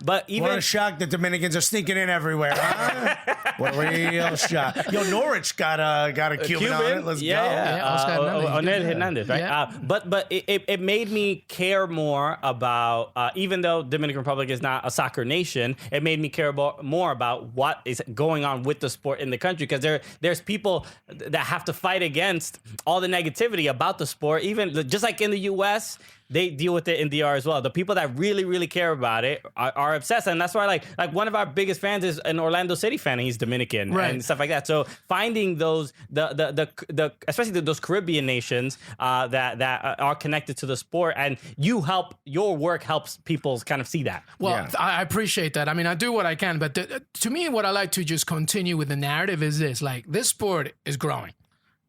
but even What a shock that Dominicans are sneaking in everywhere. Huh? What a real shock. Yo, Norwich got a Cuban on it. Let's go. Oscar Hernandez. Onel Hernandez, right? Yeah. But it made me care more about, even though Dominican Republic is not a soccer nation, it made me care more about what is going on with the sport in the country, because there's people that have to fight against all the negativity about the sport, even just like in the U.S., they deal with it in DR as well. The people that really, really care about it are obsessed, and that's why like one of our biggest fans is an Orlando City fan, and he's Dominican, right, and stuff like that. So finding those the especially those Caribbean nations that are connected to the sport, and your work helps people kind of see that. Well, I appreciate that. I mean, I do what I can, but to me, what I like to just continue with the narrative is this: like, this sport is growing,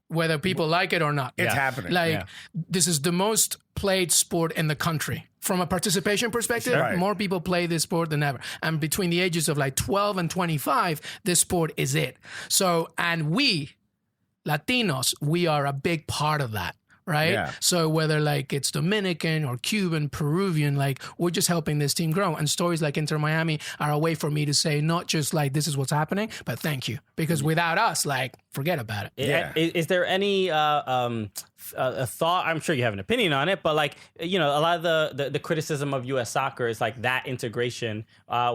whether people like it or not. It's happening. Like, this is the most played sport in the country. From a participation perspective, more people play this sport than ever. And between the ages of like 12 and 25, this sport is it. So, and we, Latinos, we are a big part of that. Right? Yeah. So whether like it's Dominican or Cuban, Peruvian, like, we're just helping this team grow. And stories like Inter Miami are a way for me to say, not just like, this is what's happening, but thank you. Because without us, like, forget about it. Is there any a thought? I'm sure you have an opinion on it, but like, a lot of the criticism of U.S. soccer is like that integration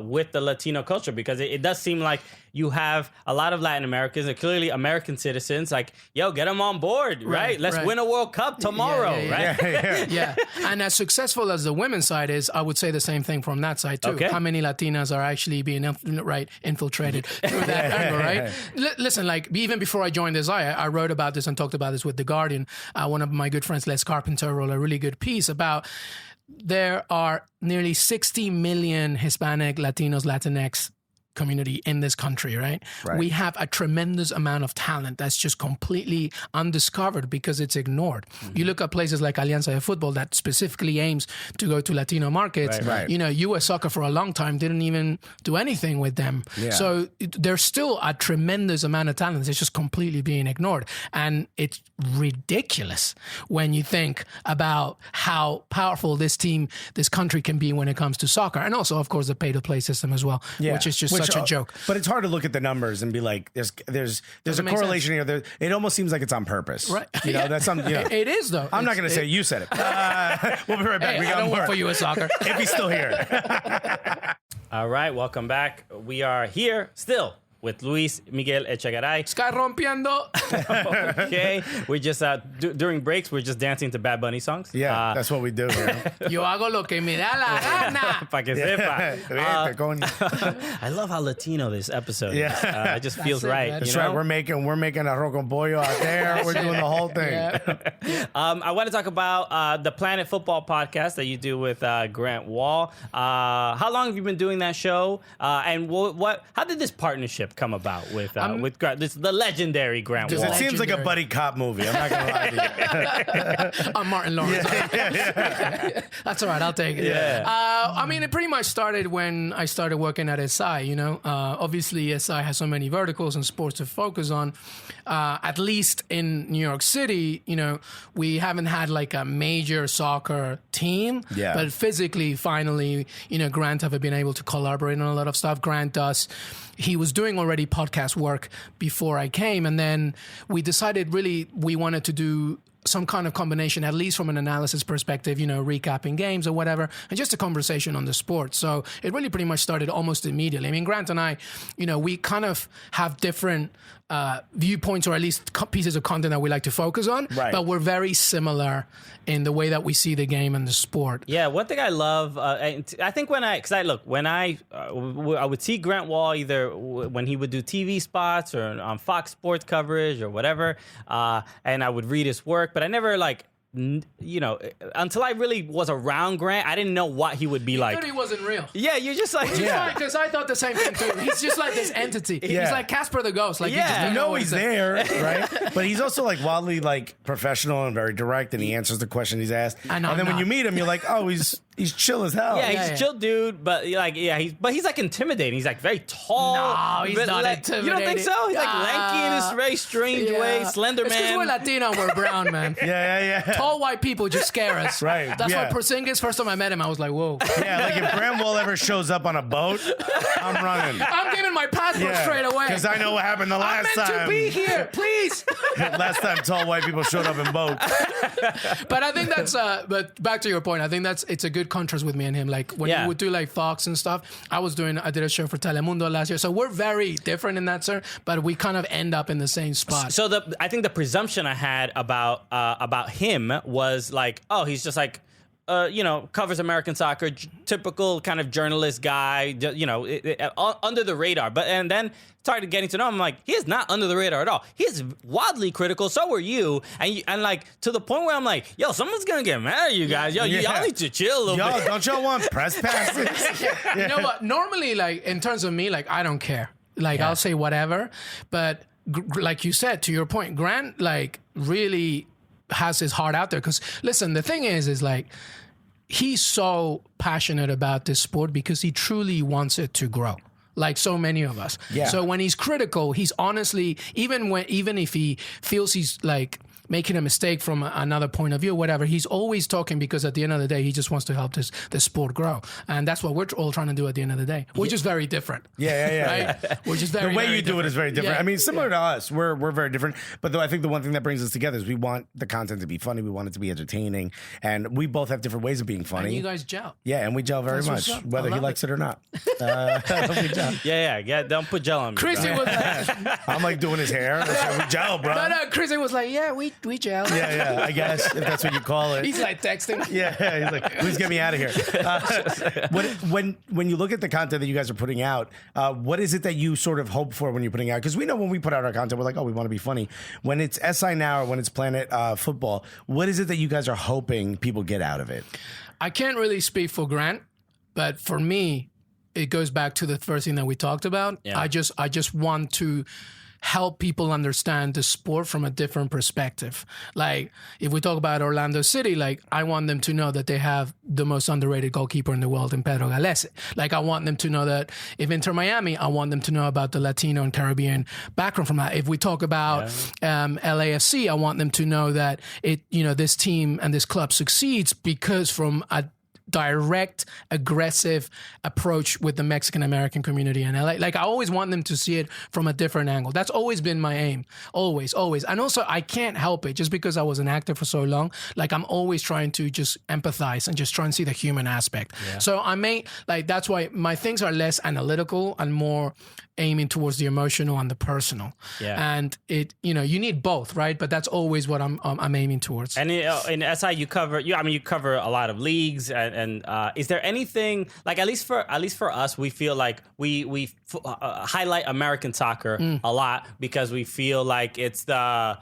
with the Latino culture, because it does seem like you have a lot of Latin Americans and clearly American citizens like, yo, get them on board, right? Let's win a World Cup tomorrow, right? Yeah. And as successful as the women's side is, I would say the same thing from that side too. Okay. How many Latinas are actually being infiltrated through that angle, right? Listen, like, even before I joined this, I wrote about this and talked about this with The Guardian. One of my good friends, Les Carpenter, wrote a really good piece about there are nearly 60 million Hispanic, Latinos, Latinx community in this country, right? We have a tremendous amount of talent that's just completely undiscovered because it's ignored. You look at places like Alianza de Football that specifically aims to go to Latino markets. U.S. Soccer for a long time didn't even do anything with them. So there's still a tremendous amount of talent. It's just completely being ignored. And it's ridiculous when you think about how powerful this country can be when it comes to soccer. And also, of course, the pay-to-play system as well, which is just such a joke. But it's hard to look at the numbers and be like, there's a correlation here. It almost seems like it's on purpose, right? That's something. It is though. I'm not going to say you said it. We'll be right back. We got I don't more work for U.S. Soccer. if he's still here. All right, welcome back. We are here still with Luis Miguel Echegaray. Sky rompiendo. Okay, we just during breaks we're just dancing to Bad Bunny songs. Yeah, that's what we do. Yo hago lo que me da la gana. Pa que sepa. I love how Latino this episode is. It just feels right. That's right. We're making arroz con pollo out there. We're doing the whole thing. I want to talk about the Planet Football podcast that you do with Grant Wall. How long have you been doing that show? And how did this partnership come about with the legendary Grant Wall? It seems like a buddy cop movie. I'm not gonna lie to you. I'm Martin Lawrence. That's all right. I'll take it. I mean, it pretty much started when I started working at SI. Obviously SI has so many verticals and sports to focus on. At least in New York City, we haven't had like a major soccer team. But physically, finally, Grant have been able to collaborate on a lot of stuff. Grant does. He was doing already podcast work before I came, and then we decided really we wanted to do some kind of combination, at least from an analysis perspective, recapping games or whatever, and just a conversation on the sport. So it really pretty much started almost immediately. I mean, Grant and I, we kind of have different viewpoints, or at least pieces of content that we like to focus on, but we're very similar in the way that we see the game and the sport. Yeah, one thing I love, I think when I would see Grant Wall either when he would do TV spots or on Fox Sports coverage or whatever, and I would read his work, but I never until I really was around Grant, I didn't know what he would be like. I thought he wasn't real. Yeah, you're just like... Because I thought the same thing too. He's just like this entity. He's like Casper the Ghost. Like, you know he's there, right? But he's also like wildly like professional and very direct, and he answers the question he's asked. And then when you meet him, you're like, oh, he's He's chill as hell. Yeah, he's a chill dude, but he's like intimidating. He's like very tall. No, he's not like, intimidating. You don't think so? He's like lanky in this very strange way, slender It's because man. we're Latino and we're brown, man. Yeah. Tall white people just scare us. Right, That's yeah. why Porzingis, first time I met him, I was like, whoa. Yeah, like if Graham Wall ever shows up on a boat, I'm running. I'm giving my passport straight away. Because I know what happened the I'm last meant time. to be here, please. Last time tall white people showed up in boats. But I think that's, but back to your point, I think it's a good contrast with me and him. Like when you would do like Fox and stuff, I did a show for Telemundo last year. So we're very different in that sense, but we kind of end up in the same spot. So I think the presumption I had about him was like, oh, he's just like, covers American soccer, typical kind of journalist guy, under the radar. And then started getting to know him. I'm like, he is not under the radar at all. He is wildly critical. So are you. And like to the point where I'm like, yo, someone's gonna get mad at you guys. Yo, y'all need to chill a little bit. Don't y'all want press passes? You know what? Normally, like in terms of me, like I don't care. Like I'll say whatever. But like you said, to your point, Grant like really has his heart out there. Because listen, the thing is like he's so passionate about this sport because he truly wants it to grow. Like so many of us. Yeah. So when he's critical, he's honestly, even if he feels he's like making a mistake from another point of view, whatever, he's always talking because at the end of the day, he just wants to help the sport grow. And that's what we're all trying to do at the end of the day. We're just very different. Yeah. Right? We're just very The way very you do it is very different. Yeah. I mean, similar to us, we're very different. But though I think the one thing that brings us together is we want the content to be funny. We want it to be entertaining. And we both have different ways of being funny. And you guys gel. Yeah, and we gel very That's what's much, up. whether I he love likes it or not. We gel. Yeah. Don't put gel on me. Chrissy bro. was I'm like doing his hair. We gel, bro. no, Chrissy was like, yeah, we gel. Yeah, I guess, if that's what you call it. He's like texting. Yeah, he's like, please get me out of here. When you look at the content that you guys are putting out, what is it that you sort of hope for when you're putting out? Because we know when we put out our content, we're like, oh, we want to be funny. When it's SI Now or when it's Planet Football, what is it that you guys are hoping people get out of it? I can't really speak for Grant, but for me, it goes back to the first thing that we talked about. Yeah. I just want to help people understand the sport from a different perspective. Like if we talk about Orlando City, like I want them to know that they have the most underrated goalkeeper in the world in Pedro Galese. Like I want them to know that if Inter Miami, I want them to know about the Latino and Caribbean background from that. If we talk about LAFC, I want them to know that this team and this club succeeds because from a direct, aggressive approach with the Mexican American community in LA. Like I always want them to see it from a different angle. That's always been my aim. Always. And also I can't help it just because I was an actor for so long. Like I'm always trying to just empathize and just try and see the human aspect. Yeah. So that's why my things are less analytical and more aiming towards the emotional and the personal. Yeah. And you need both, right? But that's always what I'm aiming towards. And in SI you cover a lot of leagues and is there anything like at least for us we feel like we highlight American soccer a lot because we feel like it's the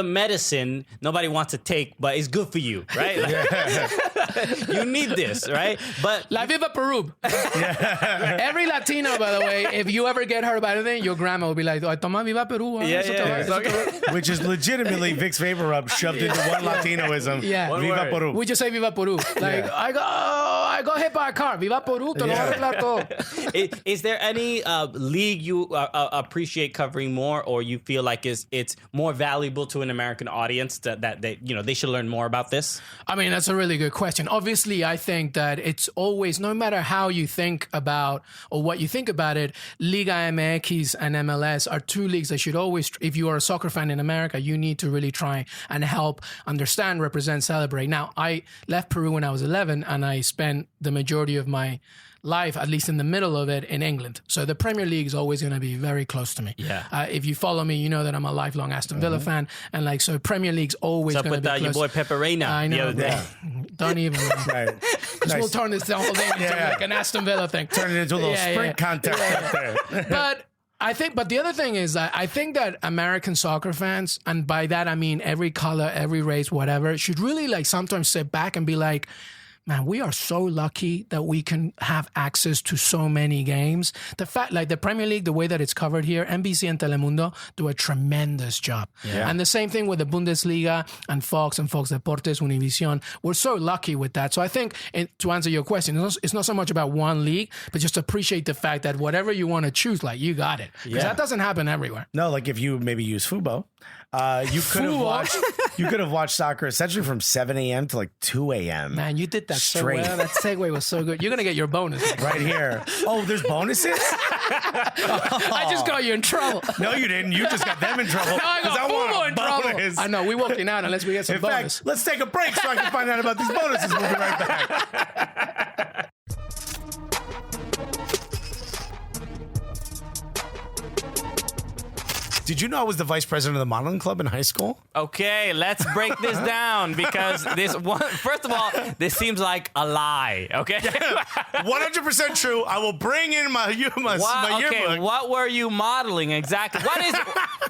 medicine nobody wants to take but it's good for you, right? Like, you need this, right? But La Viva Peru. Every Latino, by the way, if you ever get hurt by anything, your grandma will be like, "Oh, toma Viva Peru." Which is legitimately Vic's Vapor Rub shoved into one Latinoism. Yeah. Viva Peru. We just say Viva Peru. Like I got hit by a car. Viva Peru. Te lo voy a arreglar todo. Is there any league you appreciate covering more, or you feel like it's more valuable to an American audience that they should learn more about this? I mean, that's a really good question. Obviously, I think that it's always, no matter how you think about or what you think about it, Liga MX and MLS are two leagues that should always, if you are a soccer fan in America, you need to really try and help understand, represent, celebrate. Now, I left Peru when I was 11 and I spent the majority of my life, at least in the middle of it, in England. So the Premier League is always going to be very close to me. Yeah. If you follow me, you know that I'm a lifelong Aston Villa fan. And like, so Premier League's always going to be close. Your boy Pepe Reina the other day. Don't even. Right. Because we'll turn this whole thing into like an Aston Villa thing. Turn it into a little sprint contest up there. But the other thing is that I think that American soccer fans, and by that I mean every color, every race, whatever, should really like sometimes sit back and be like, man, we are so lucky that we can have access to so many games. The fact, like the Premier League, the way that it's covered here, NBC and Telemundo do a tremendous job. Yeah. And the same thing with the Bundesliga and Fox Deportes, Univision. We're so lucky with that. So I think, to answer your question, it's not so much about one league, but just appreciate the fact that whatever you want to choose, like you got it. Because that doesn't happen everywhere. No, like if you maybe use Fubo, you could have watched soccer essentially from 7 a.m. to like 2 a.m. Man, you did that Straight. so well. That segue was so good. You're going to get your bonus. right here. Oh, there's bonuses? I just got you in trouble. No, you didn't. You just got them in trouble. No, I got Fubo in trouble. Bonus. I know. We won't get out unless we get some In bonus. fact, let's take a break so I can find out about these bonuses. We'll be right back. Did you know I was the vice president of the modeling club in high school? Okay, let's break this down because this one. First of all, this seems like a lie. Okay, 100% true. I will bring in my yearbook. Okay, what were you modeling exactly? What is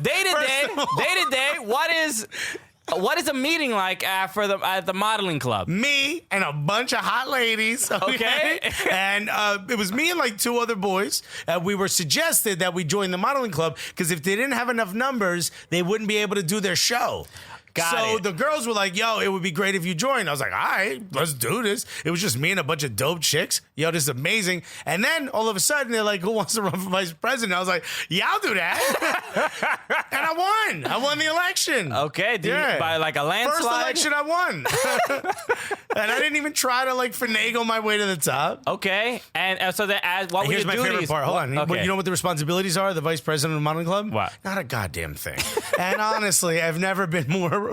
day to day? What is a meeting like at the modeling club? Me and a bunch of hot ladies. Okay. And it was me and like two other boys. We were suggested that we join the modeling club because if they didn't have enough numbers, they wouldn't be able to do their show. So the girls were like, yo, it would be great if you joined. I was like, all right, let's do this. It was just me and a bunch of dope chicks. Yo, this is amazing. And then all of a sudden, they're like, who wants to run for vice president? I was like, yeah, I'll do that. And I won. I won the election. Okay, by like a landslide? First election I won. And I didn't even try to like finagle my way to the top. Okay, and so what were Here's your my favorite duties? part. Hold on. Okay. You know what the responsibilities are? The vice president of the modeling club? What? Not a goddamn thing. And honestly, I've never been more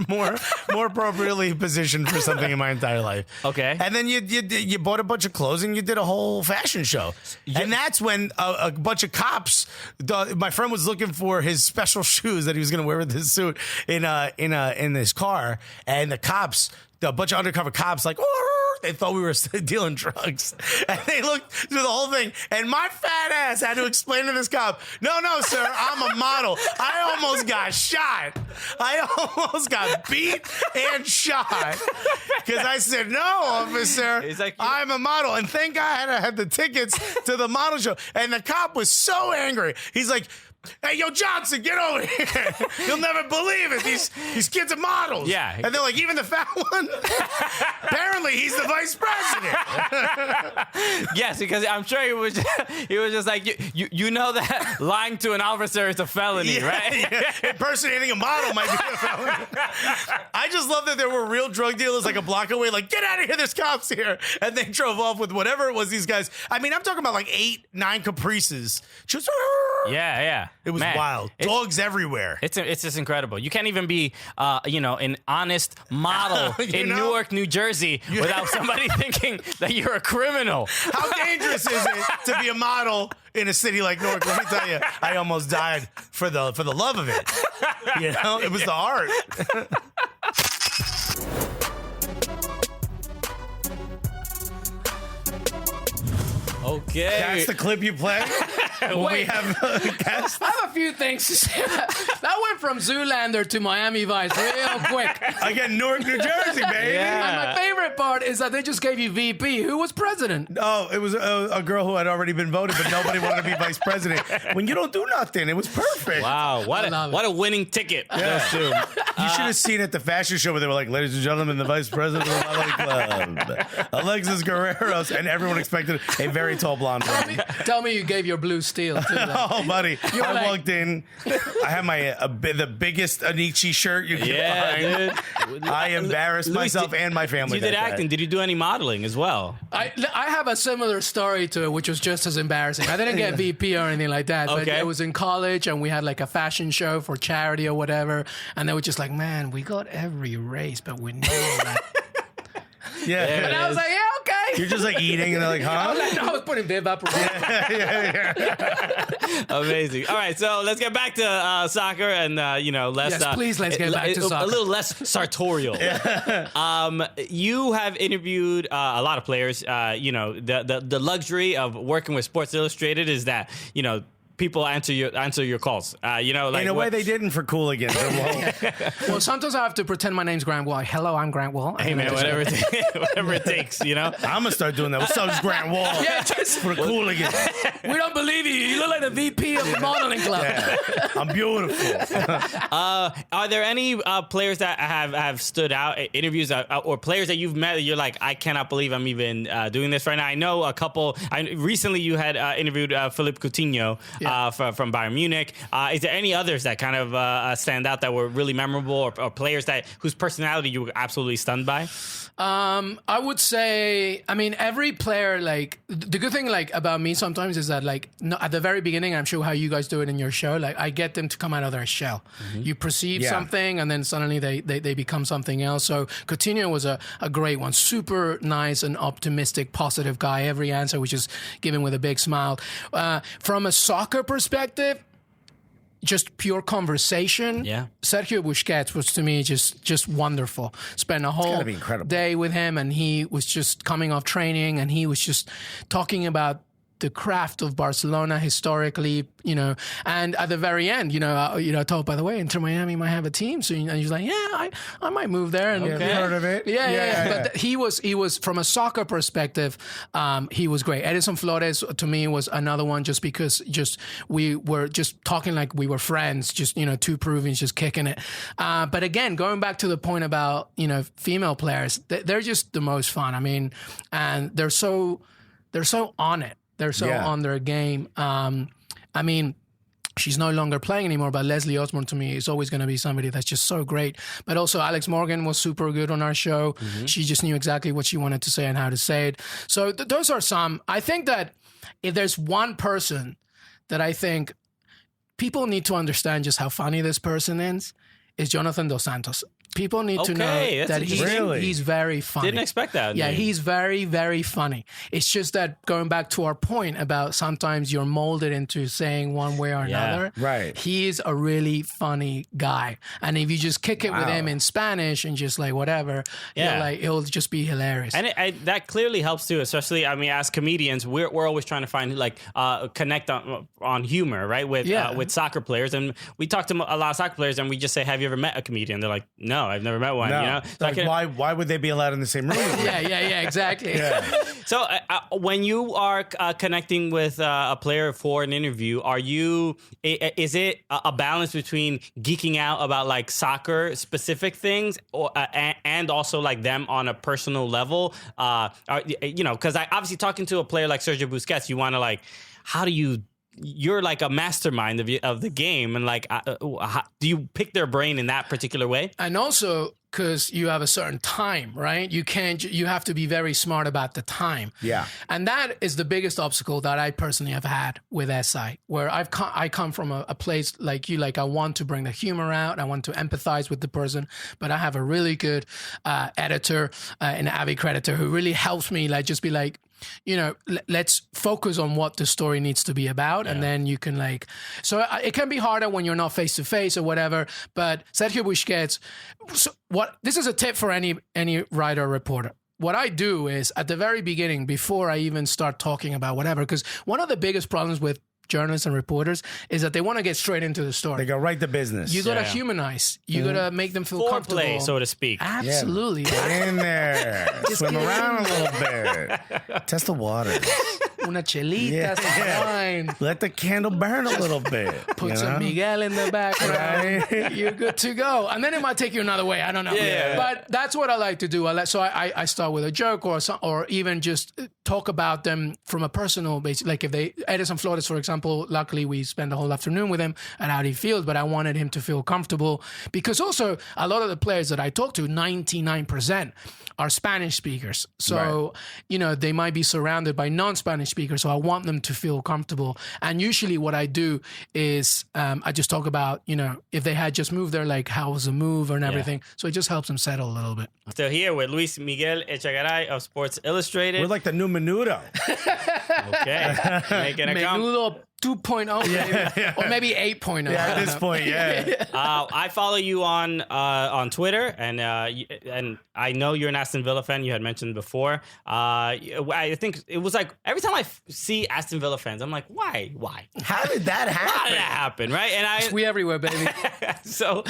appropriately positioned for something in my entire life. Okay. And then you bought a bunch of clothes and you did a whole fashion show. And that's when a bunch of cops. My friend was looking for his special shoes that he was going to wear with his suit in his car, and the cops. A bunch of undercover cops like, they thought we were dealing drugs. And they looked through the whole thing. And my fat ass had to explain to this cop, no, sir, I'm a model. I almost got shot. I almost got beat and shot. Because I said, no, officer, like, I'm a model. And thank God I had the tickets to the model show. And the cop was so angry. He's like, hey, yo, Johnson, get over here. You'll never believe it. These kids are models. Yeah. And they're like, even the fat one? Apparently, he's the vice president. Yes, because I'm sure he was just like, you know that lying to an officer is a felony, right? Yeah. Impersonating a model might be a felony. I just love that there were real drug dealers like a block away, like, get out of here, there's cops here. And they drove off with whatever it was these guys. I mean, I'm talking about like 8, 9 Caprices. Just Yeah. it was wild. Dogs everywhere. It's just incredible. You can't even be, an honest model in Newark, New Jersey, without somebody thinking that you're a criminal. How dangerous is it to be a model in a city like Newark? Let me tell you, I almost died for the love of it. You know, it was the art. Okay. That's the clip you play when we have guests. I have a few things to say. That went from Zoolander to Miami Vice real quick. Again, Newark, New Jersey, baby. And my favorite part is that they just gave you VP. Who was president? Oh, it was a girl who had already been voted, but nobody wanted to be vice president. When you don't do nothing, it was perfect. Wow, what a winning ticket. Yeah. You should have seen at the fashion show where they were like, ladies and gentlemen, the vice president of the Modeling Club, Alexis Guerreros, and everyone expected a very tall blonde woman. Tell me you gave your blue steel, too. Oh, buddy. I like- walked in. I had my the biggest Anichi shirt you can find. Dude. I embarrassed myself and my family. You did that acting. day. Did you do any modeling as well? I have a similar story to it, which was just as embarrassing. I didn't get VP or anything like that, but Okay. it was in college, and we had like a fashion show for charity or whatever, and they were just like, man, we got every race, but we know that. Yeah. And I was like, yeah, okay. You're just like eating, and they're like, I was huh? like, no, I was putting Viv up. Amazing. All right, so let's get back to soccer and, less... Yes, please, let's get back to soccer. A little less sartorial. You have interviewed a lot of players. The luxury of working with Sports Illustrated is that, people answer your calls. You know, like in a way they didn't for Cooligans. Well, sometimes I have to pretend my name's Grant Wall. Hello, I'm Grant Wall. Hey man, whatever it takes, you know. I'm gonna start doing that. What's up, it's Grant Wall? Yeah, just For the Cooligans. we don't believe you. You look like the VP of the modeling club. Yeah. I'm beautiful. Are there any players that have stood out, interviews or players that you've met that you're like, I cannot believe I'm even doing this right now? I know a couple. Recently you had interviewed Philippe Coutinho from Bayern Munich. Is there any others that kind of stand out that were really memorable, or players whose personality you were absolutely stunned by? I would say, I mean, every player, like, the good thing, like, about me sometimes is that, like, at the very beginning, I'm sure how you guys do it in your show, like, I get them to come out of their shell. Mm-hmm. You perceive something, and then suddenly they become something else. So Coutinho was a great one. Super nice and optimistic, positive guy. Every answer was just given with a big smile. From a soccer perspective, just pure conversation. Yeah. Sergio Busquets was, to me, just wonderful. Spent a whole day with him, and he was just coming off training, and he was just talking about the craft of Barcelona historically, you know, and at the very end, I told, by the way, Inter Miami might have a team soon, and he's like, yeah, I might move there. And okay. Heard of it? Yeah. But he was from a soccer perspective, he was great. Edison Flores to me was another one, just because we were just talking like we were friends, just, two Peruvians just kicking it. But again, going back to the point about, female players, they're just the most fun. I mean, and they're so on it. They're so on their game. I mean, she's no longer playing anymore, but Leslie Osborne to me is always going to be somebody that's just so great. But also Alex Morgan was super good on our show. Mm-hmm. She just knew exactly what she wanted to say and how to say it. So those are some. I think that if there's one person that I think people need to understand just how funny this person is Jonathan Dos Santos. People need to know that he's very funny. Didn't expect that. Yeah, he's very, very funny. It's just that going back to our point about sometimes you're molded into saying one way or another. Right. He is a really funny guy. And if you just kick it with him in Spanish and just like whatever, it'll just be hilarious. And that clearly helps too, especially, I mean, as comedians, we're always trying to find connect on humor, right? With soccer players. And we talk to a lot of soccer players and we just say, have you ever met a comedian? They're like, no, I've never met one. No. You know? So why would they be allowed in the same room? Yeah, exactly. Yeah. So when you are connecting with a player for an interview, is it a balance between geeking out about like soccer specific things and also like them on a personal level? Because obviously talking to a player like Sergio Busquets, you want to like, how do you're like a mastermind of the game, and like, do you pick their brain in that particular way? And also, because you have a certain time, right? You have to be very smart about the time. Yeah. And that is the biggest obstacle that I personally have had with SI, where I come from a place like you, like I want to bring the humor out. I want to empathize with the person, but I have a really good editor, an Avi creditor who really helps me just be like, let's focus on what the story needs to be about. And then you can so it can be harder when you're not face to face or whatever, but Sergio Busquets, this is a tip for any writer or reporter. What I do is at the very beginning, before I even start talking about whatever, because one of the biggest problems with journalists and reporters is that they want to get straight into the story. They go right to business. You got to humanize. You got to make them feel comfortable. Foreplay, so to speak. Absolutely. Get in there. Swim around a little bit. Test the water. Una chelita, some wine. Let the candle burn a little bit. Put some Miguel in the background. Right? You're good to go. And then it might take you another way. I don't know. Yeah. But that's what I like to do. I start with a joke or even just talk about them from a personal basis. Like if Edison Flores, for example, luckily we spent the whole afternoon with him at Audi Field, but I wanted him to feel comfortable because also a lot of the players that I talk to, 99% are Spanish speakers. So, they might be surrounded by non-Spanish speakers. So I want them to feel comfortable. And usually what I do is I just talk about, if they had just moved there, like how was the move and everything. So it just helps them settle a little bit. Still here with Luis Miguel Echegaray of Sports Illustrated. We're like the new Menudo. Okay. Making a Menudo 2.0, maybe, or maybe 8.0. Yeah, at this point, yeah. I follow you on Twitter, and I know you're an Aston Villa fan. You had mentioned before. I think it was like every time I see Aston Villa fans, I'm like, why? How did that happen? How did that happen, right? And We everywhere, baby. so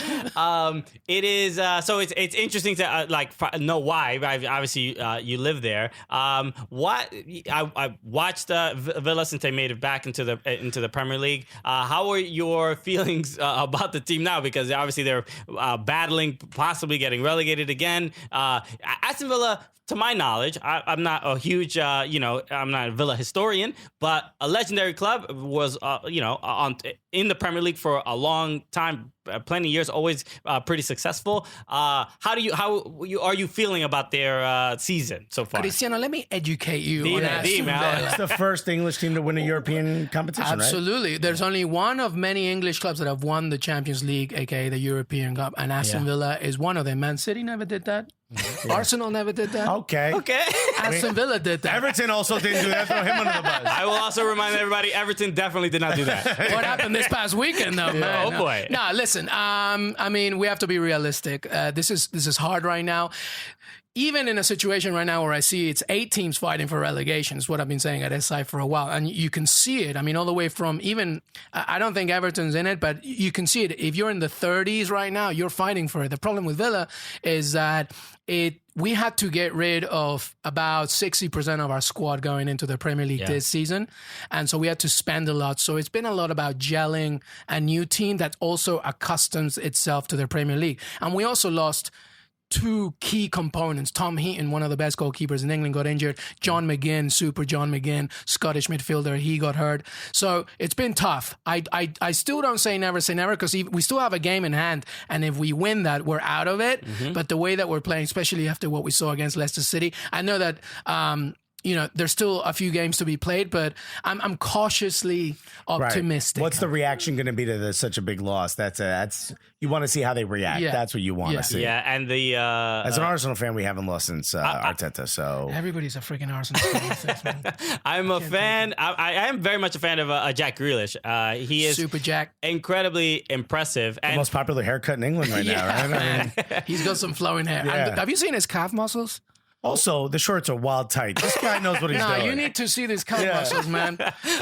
it is. So it's interesting to know why. Obviously, you live there. What I watched Villa since they made it back into the Premier League. How are your feelings about the team now? Because obviously they're battling, possibly getting relegated again. Aston Villa, to my knowledge, I'm not a huge, I'm not a Villa historian, but a legendary club was, in the Premier League for a long time, plenty of years, always pretty successful. How are you feeling about their season so far? Cristiano, let me educate you on Aston Villa. It's the first English team to win a European competition, Absolutely. right? There's only one of many English clubs that have won the Champions League, aka the European Cup, and Aston Villa is one of them. Man City never did that. Yeah. Arsenal never did that. Okay. Aston Villa did that. Everton also didn't do that. Throw him under the bus. I will also remind everybody, Everton definitely did not do that. What happened this past weekend, though, man? Oh, boy. No, listen. I mean, we have to be realistic. This is hard right now. Even in a situation right now where I see it's 8 teams fighting for relegation, is what I've been saying at SI for a while. And you can see it. I mean, all the way from even, I don't think Everton's in it, but you can see it. If you're in the 30s right now, you're fighting for it. The problem with Villa is that we had to get rid of about 60% of our squad going into the Premier League this season. And so we had to spend a lot. So it's been a lot about gelling a new team that also accustoms itself to the Premier League. And we also lost 2 key components. Tom Heaton, one of the best goalkeepers in England, got injured. John McGinn, super John McGinn, Scottish midfielder, he got hurt. So it's been tough. I still don't say never because we still have a game in hand, and if we win that, we're out of it. Mm-hmm. But the way that we're playing, especially after what we saw against Leicester City, I know that there's still a few games to be played, but I'm cautiously optimistic. Right. What's the reaction going to be to such a big loss? That's you want to see how they react. Yeah. That's what you want to see. Yeah, and as an Arsenal fan, we haven't lost since Arteta. So everybody's a freaking Arsenal fan. I'm a fan. I am very much a fan of Jack Grealish. He is super Jack, incredibly impressive, and the most popular haircut in England right now. Right? Man. He's got some flowing hair. Yeah. Have you seen his calf muscles? Also, the shorts are wild tight. This guy knows what he's doing. You need to see these calf muscles, man.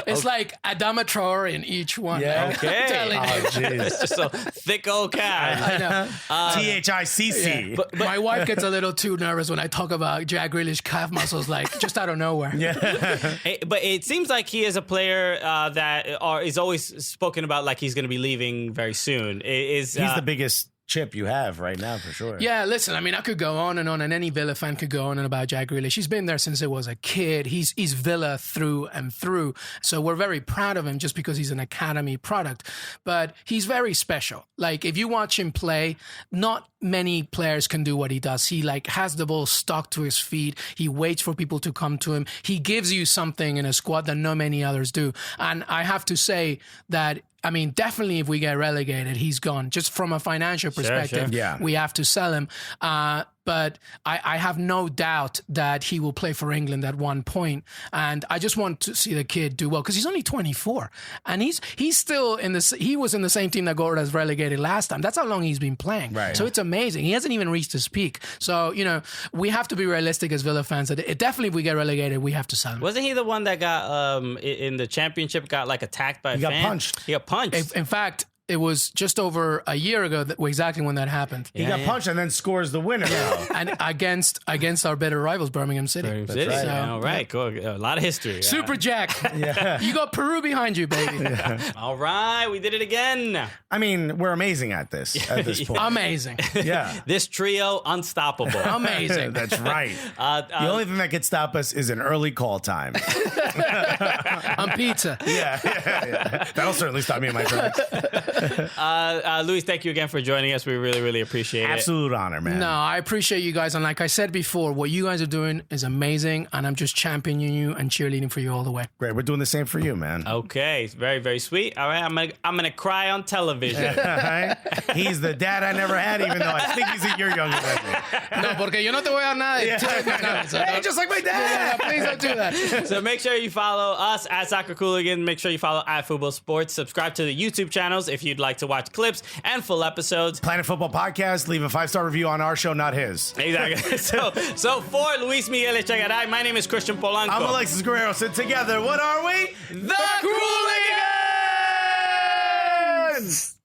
It's like Adama Traore in each one. Yeah, okay. I'm telling you. It's just a thick old calf. I know. THICC. Yeah. But my wife gets a little too nervous when I talk about Jack Grealish calf muscles, like just out of nowhere. Yeah. But it seems like he is a player that is always spoken about like he's going to be leaving very soon. He's the biggest chip you have right now for sure. Yeah, listen, I mean, I could go on, and any Villa fan could go on and about Jack Grealish. He's been there since he was a kid. He's Villa through and through. So we're very proud of him just because he's an academy product. But he's very special. Like, if you watch him play, not many players can do what he does. He has the ball stuck to his feet. He waits for people to come to him. He gives you something in a squad that not many others do. And I have to say that, I mean, definitely if we get relegated, he's gone. Just from a financial perspective, we have to sell him. But I have no doubt that he will play for England at one point. And I just want to see the kid do well because he's only 24. And he's still he was in the same team that Gordas relegated last time. That's how long he's been playing. Right. So it's amazing. He hasn't even reached his peak. So, we have to be realistic as Villa fans. That definitely if we get relegated, we have to sell him. Wasn't he the one that got, in the championship, got attacked by a fan? He got punched. He got punched. In fact, it was just over a year ago exactly when that happened. He got punched and then scores the winner. And against our bitter rivals, Birmingham City. That's right. So, all right, cool. A lot of history. Super Jack. You got Peru behind you, baby. All right, we did it again. I mean, we're amazing at this point. Amazing. Yeah. This trio, unstoppable. Amazing. That's right. The only thing that could stop us is an early call time. On pizza. Yeah. That'll certainly stop me in my tracks. Luis, thank you again for joining us. We really, really appreciate it. Absolute honor, man. No, I appreciate you guys. And like I said before, what you guys are doing is amazing. And I'm just championing you and cheerleading for you all the way. Great. We're doing the same for you, man. Okay, very, very sweet. All right, I'm gonna cry on television. Right? He's the dad I never had, even though I think he's a year younger than me. No, porque yo no te voy a dar nada. Hey, just like my dad. Please don't do that. So make sure you follow us at Soccer Cooligans. Make sure you follow at Football Sports. Subscribe to the YouTube channels if you'd like to watch clips and full episodes. Planet Football Podcast. Leave a 5-star review on our show, not his. Exactly. So for Luis Miguel Echegaray, my name is Christian Polanco. I'm Alexis Guerrero. So together, what are we? The Cooligans!